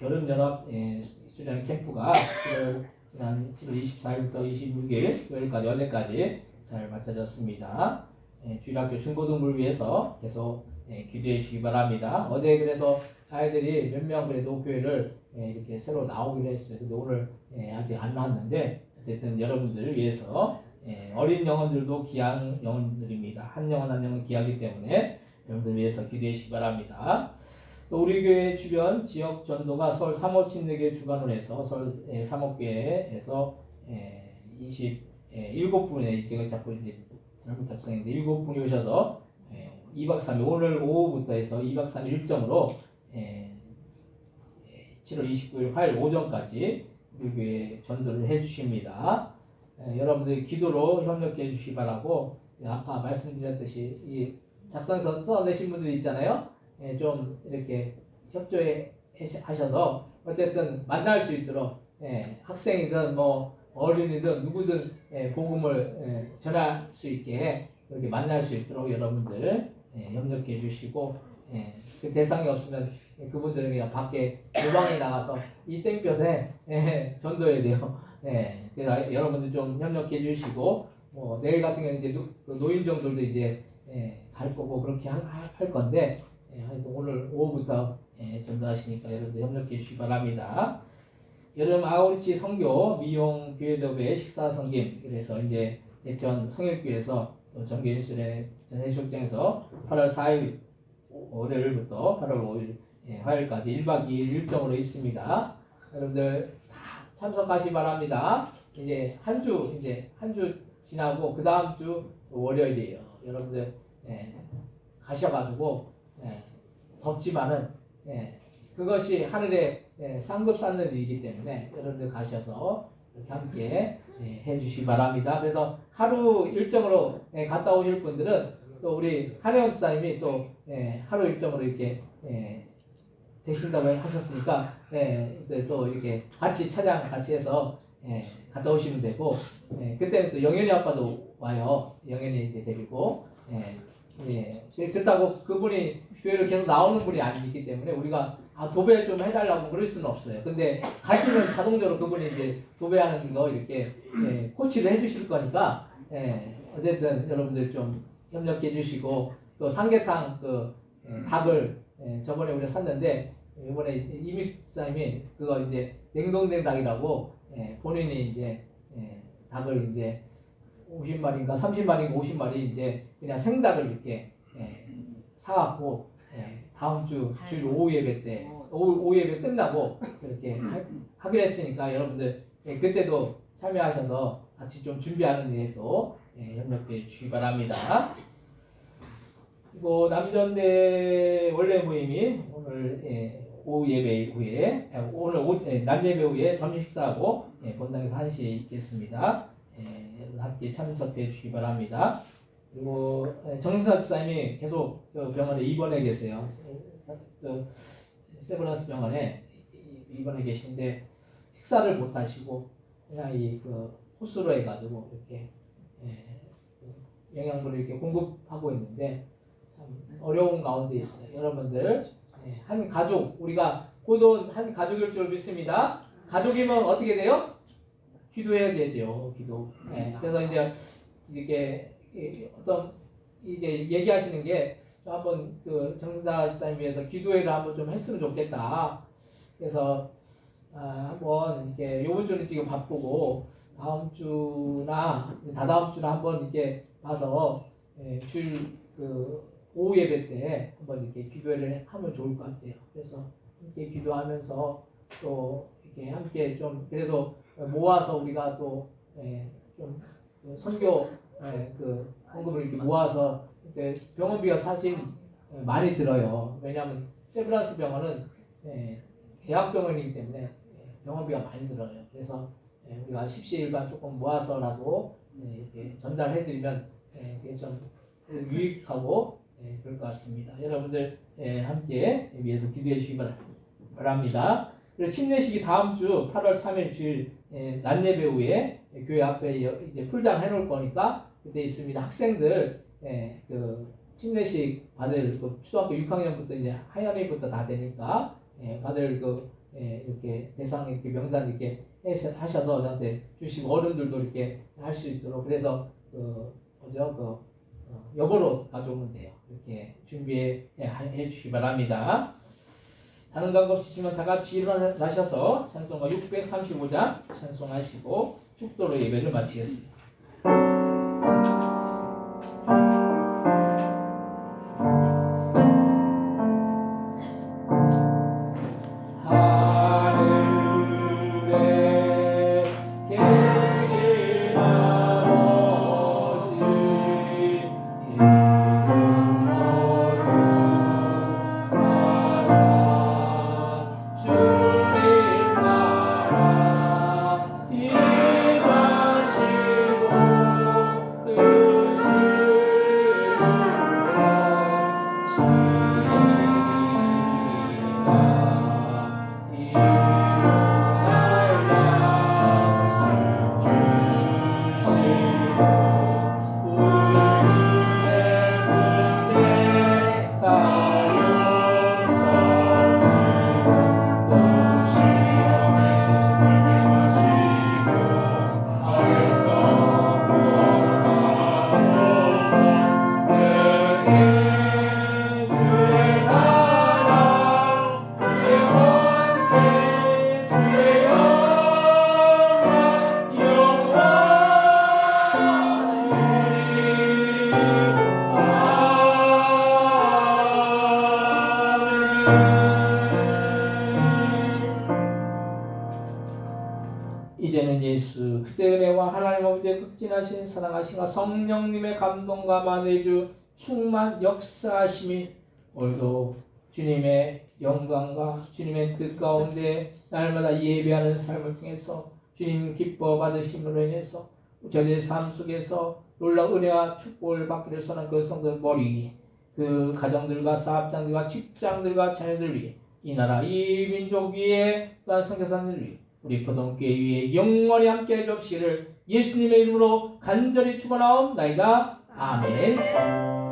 여름연합 수련 캠프가 지난 7월 24일부터 26일 토요일까지 어제까지 잘 마쳐졌습니다. 주일학교 중고등부를 위해서 계속 기도해 주시기 바랍니다. 어제 그래서 아이들이 몇 명 그래도 교회를 이렇게 새로 나오기로 했어요. 근데 오늘 아직 안 나왔는데 어쨌든 여러분들을 위해서 어린 영혼들도 귀한 영혼들입니다. 한 영혼 한 영혼 귀하기 때문에 여러분들 위해서 기도해 주시기 바랍니다. 또 우리 교회 주변 지역 전도가 서울 삼호친내교 주관을 해서 서울 삼호교회에서 27분에 제가 자꾸 이제 잘못 작성했는데 7분이 오셔서 2박 3일 오늘 오후부터 해서 2박 3일 일정으로 7월 29일 화요일 오전까지 우리 교회 전도를 해주십니다. 여러분들이 기도로 협력해 주시기 바라고 아까 말씀드렸듯이 이 작성서 써내신 분들 있잖아요. 좀 이렇게 협조해 하셔서 어쨌든 만날 수 있도록 학생이든 뭐 어린이든 누구든 복음을 전할 수 있게 이렇게 만날 수 있도록 여러분들 협력해 주시고 그 대상이 없으면 그분들은 그냥 밖에 도방에 나가서 이 땡볕에 전도해야 돼요. 그래서 여러분들 좀 협력해 주시고 내일 같은 경우는 이제 노인정들도 이제 갈 거고 그렇게 할 건데 오늘 오후부터 전도하시니까 여러분들 협력해 주시기 바랍니다. 여름 아우리치 선교 미용 교회도배 식사 섬김 그래서 이제 예천 성일교에서 또 정교인술의 전해수욕장에서 8월 4일 월요일부터 8월 5일 화요일까지 1박 2일 일정으로 있습니다. 여러분들 다 참석하시 바랍니다. 이제 한 주 지나고 그 다음 주 월요일이에요. 여러분들 가셔가지고 덥지만은 그것이 하늘에 쌍급 쌓는 일이기 때문에 여러분들 가셔서 이렇게 함께 해주시기 바랍니다. 그래서 하루 일정으로 갔다 오실 분들은 또 우리 한혜원 집사님이 또 하루 일정으로 이렇게 되신다고 하셨으니까 또 이렇게 같이 차량 같이 해서 갔다 오시면 되고 그때는 또 영현이 아빠도 와요. 영현이 이제 데리고 그렇다고 그분이 교회를 계속 나오는 분이 아니기 때문에 우리가 도배 좀 해달라고 그럴 수는 없어요. 근데 가시면 자동적으로 그분이 이제 도배하는 거 이렇게 코치를 해주실 거니까 어쨌든 여러분들 좀 협력해 주시고 또 삼계탕 닭을 저번에 우리가 샀는데 이번에 이미스사님이 그거 이제 냉동된 닭이라고 본인이 이제 닭을 이제 50마리인가 30마리인가 50마리 이제 그냥 생닭을 이렇게 사갖고 다음 주 주일 오후 예배 때 오후 예배 끝나고 그렇게 하기로 했으니까 여러분들 그때도 참여하셔서 같이 좀 준비하는 일에 또 협력해 주시기 바랍니다. 그리고 남전대 원래 모임이 오늘 오후 예배 후에 오늘 낮 예배 후에 점심 식사하고 본당에서 1시에 있겠습니다. 여러분 함께 참석해 주시기 바랍니다. 그리고 정승사 집사님이 계속 병원에 입원해 계세요. 세브란스 병원에 입원해 계신데 식사를 못 하시고 그냥 호스로 해가지고 이렇게 영양분을 이렇게 공급하고 있는데 참 어려운 가운데 있어요. 여러분들 한 가족 우리가 고도는 한 가족일 줄 믿습니다. 가족이면 어떻게 돼요? 기도해야 되죠. 기도. 그래서 이제 이게 어떤 이게 얘기하시는 게 한번 정승자 집사님 위해서 기도회를 한번 좀 했으면 좋겠다. 그래서 한번 이렇게 요번 주는 지금 바쁘고 다음 주나 다다음 주나 한번 이렇게 와서 주일 오후 예배 때 한번 이렇게 기도회를 하면 좋을 것 같아요. 그래서 함께 기도하면서 또 이렇게 함께 좀 그래도 모아서 우리가 또 좀 선교 헌금을 이렇게 모아서 병원비가 사실 많이 들어요. 왜냐하면 세브란스 병원은 대학병원이기 때문에 병원비가 많이 들어요. 그래서 우리가 십시일반 조금 모아서라도 이렇게 전달해드리면 그게 좀 유익하고 그럴 것 같습니다. 여러분들 함께 위해서 기도해 주시기 바랍니다. 그리고 침례식이 다음 주 8월 3일 주일 낮 예배 후에 교회 앞에 이제 풀장 해놓을 거니까 그때 있습니다. 학생들 침례식 받을 초등학교 6학년부터 이제 하연회부터 다 되니까 받을 이렇게 대상 이렇게 명단 이렇게 하셔서 저한테 주시고 어른들도 이렇게 할 수 있도록 그래서 여벌옷 가져오면 돼요. 이렇게 준비해 주시기 바랍니다. 다른 것 없으시면 다 같이 일어나셔서 찬송가 635장 찬송하시고 축도로 예배를 마치겠습니다.
임하시고
그때 은혜와 하나님 아버지의 극진하신 사랑하심과 성령님의 감동과 만혜주 충만 역사하심이 오늘도 주님의 영광과 주님의 뜻 가운데 날마다 예배하는 삶을 통해서 주님 기뻐 받으심으로 인해서 저희의 삶 속에서 놀라운 은혜와 축복을 받기를 소원하는 그 성도들 머리 그 가정들과 사업장들과 직장들과 자녀들 위해 이 나라 이 민족 위에 또한 선교사님들 위해 우리 포동교회 위에 영원히 함께 해주시기를 예수님의 이름으로 간절히 축원하옵나이다. 아멘.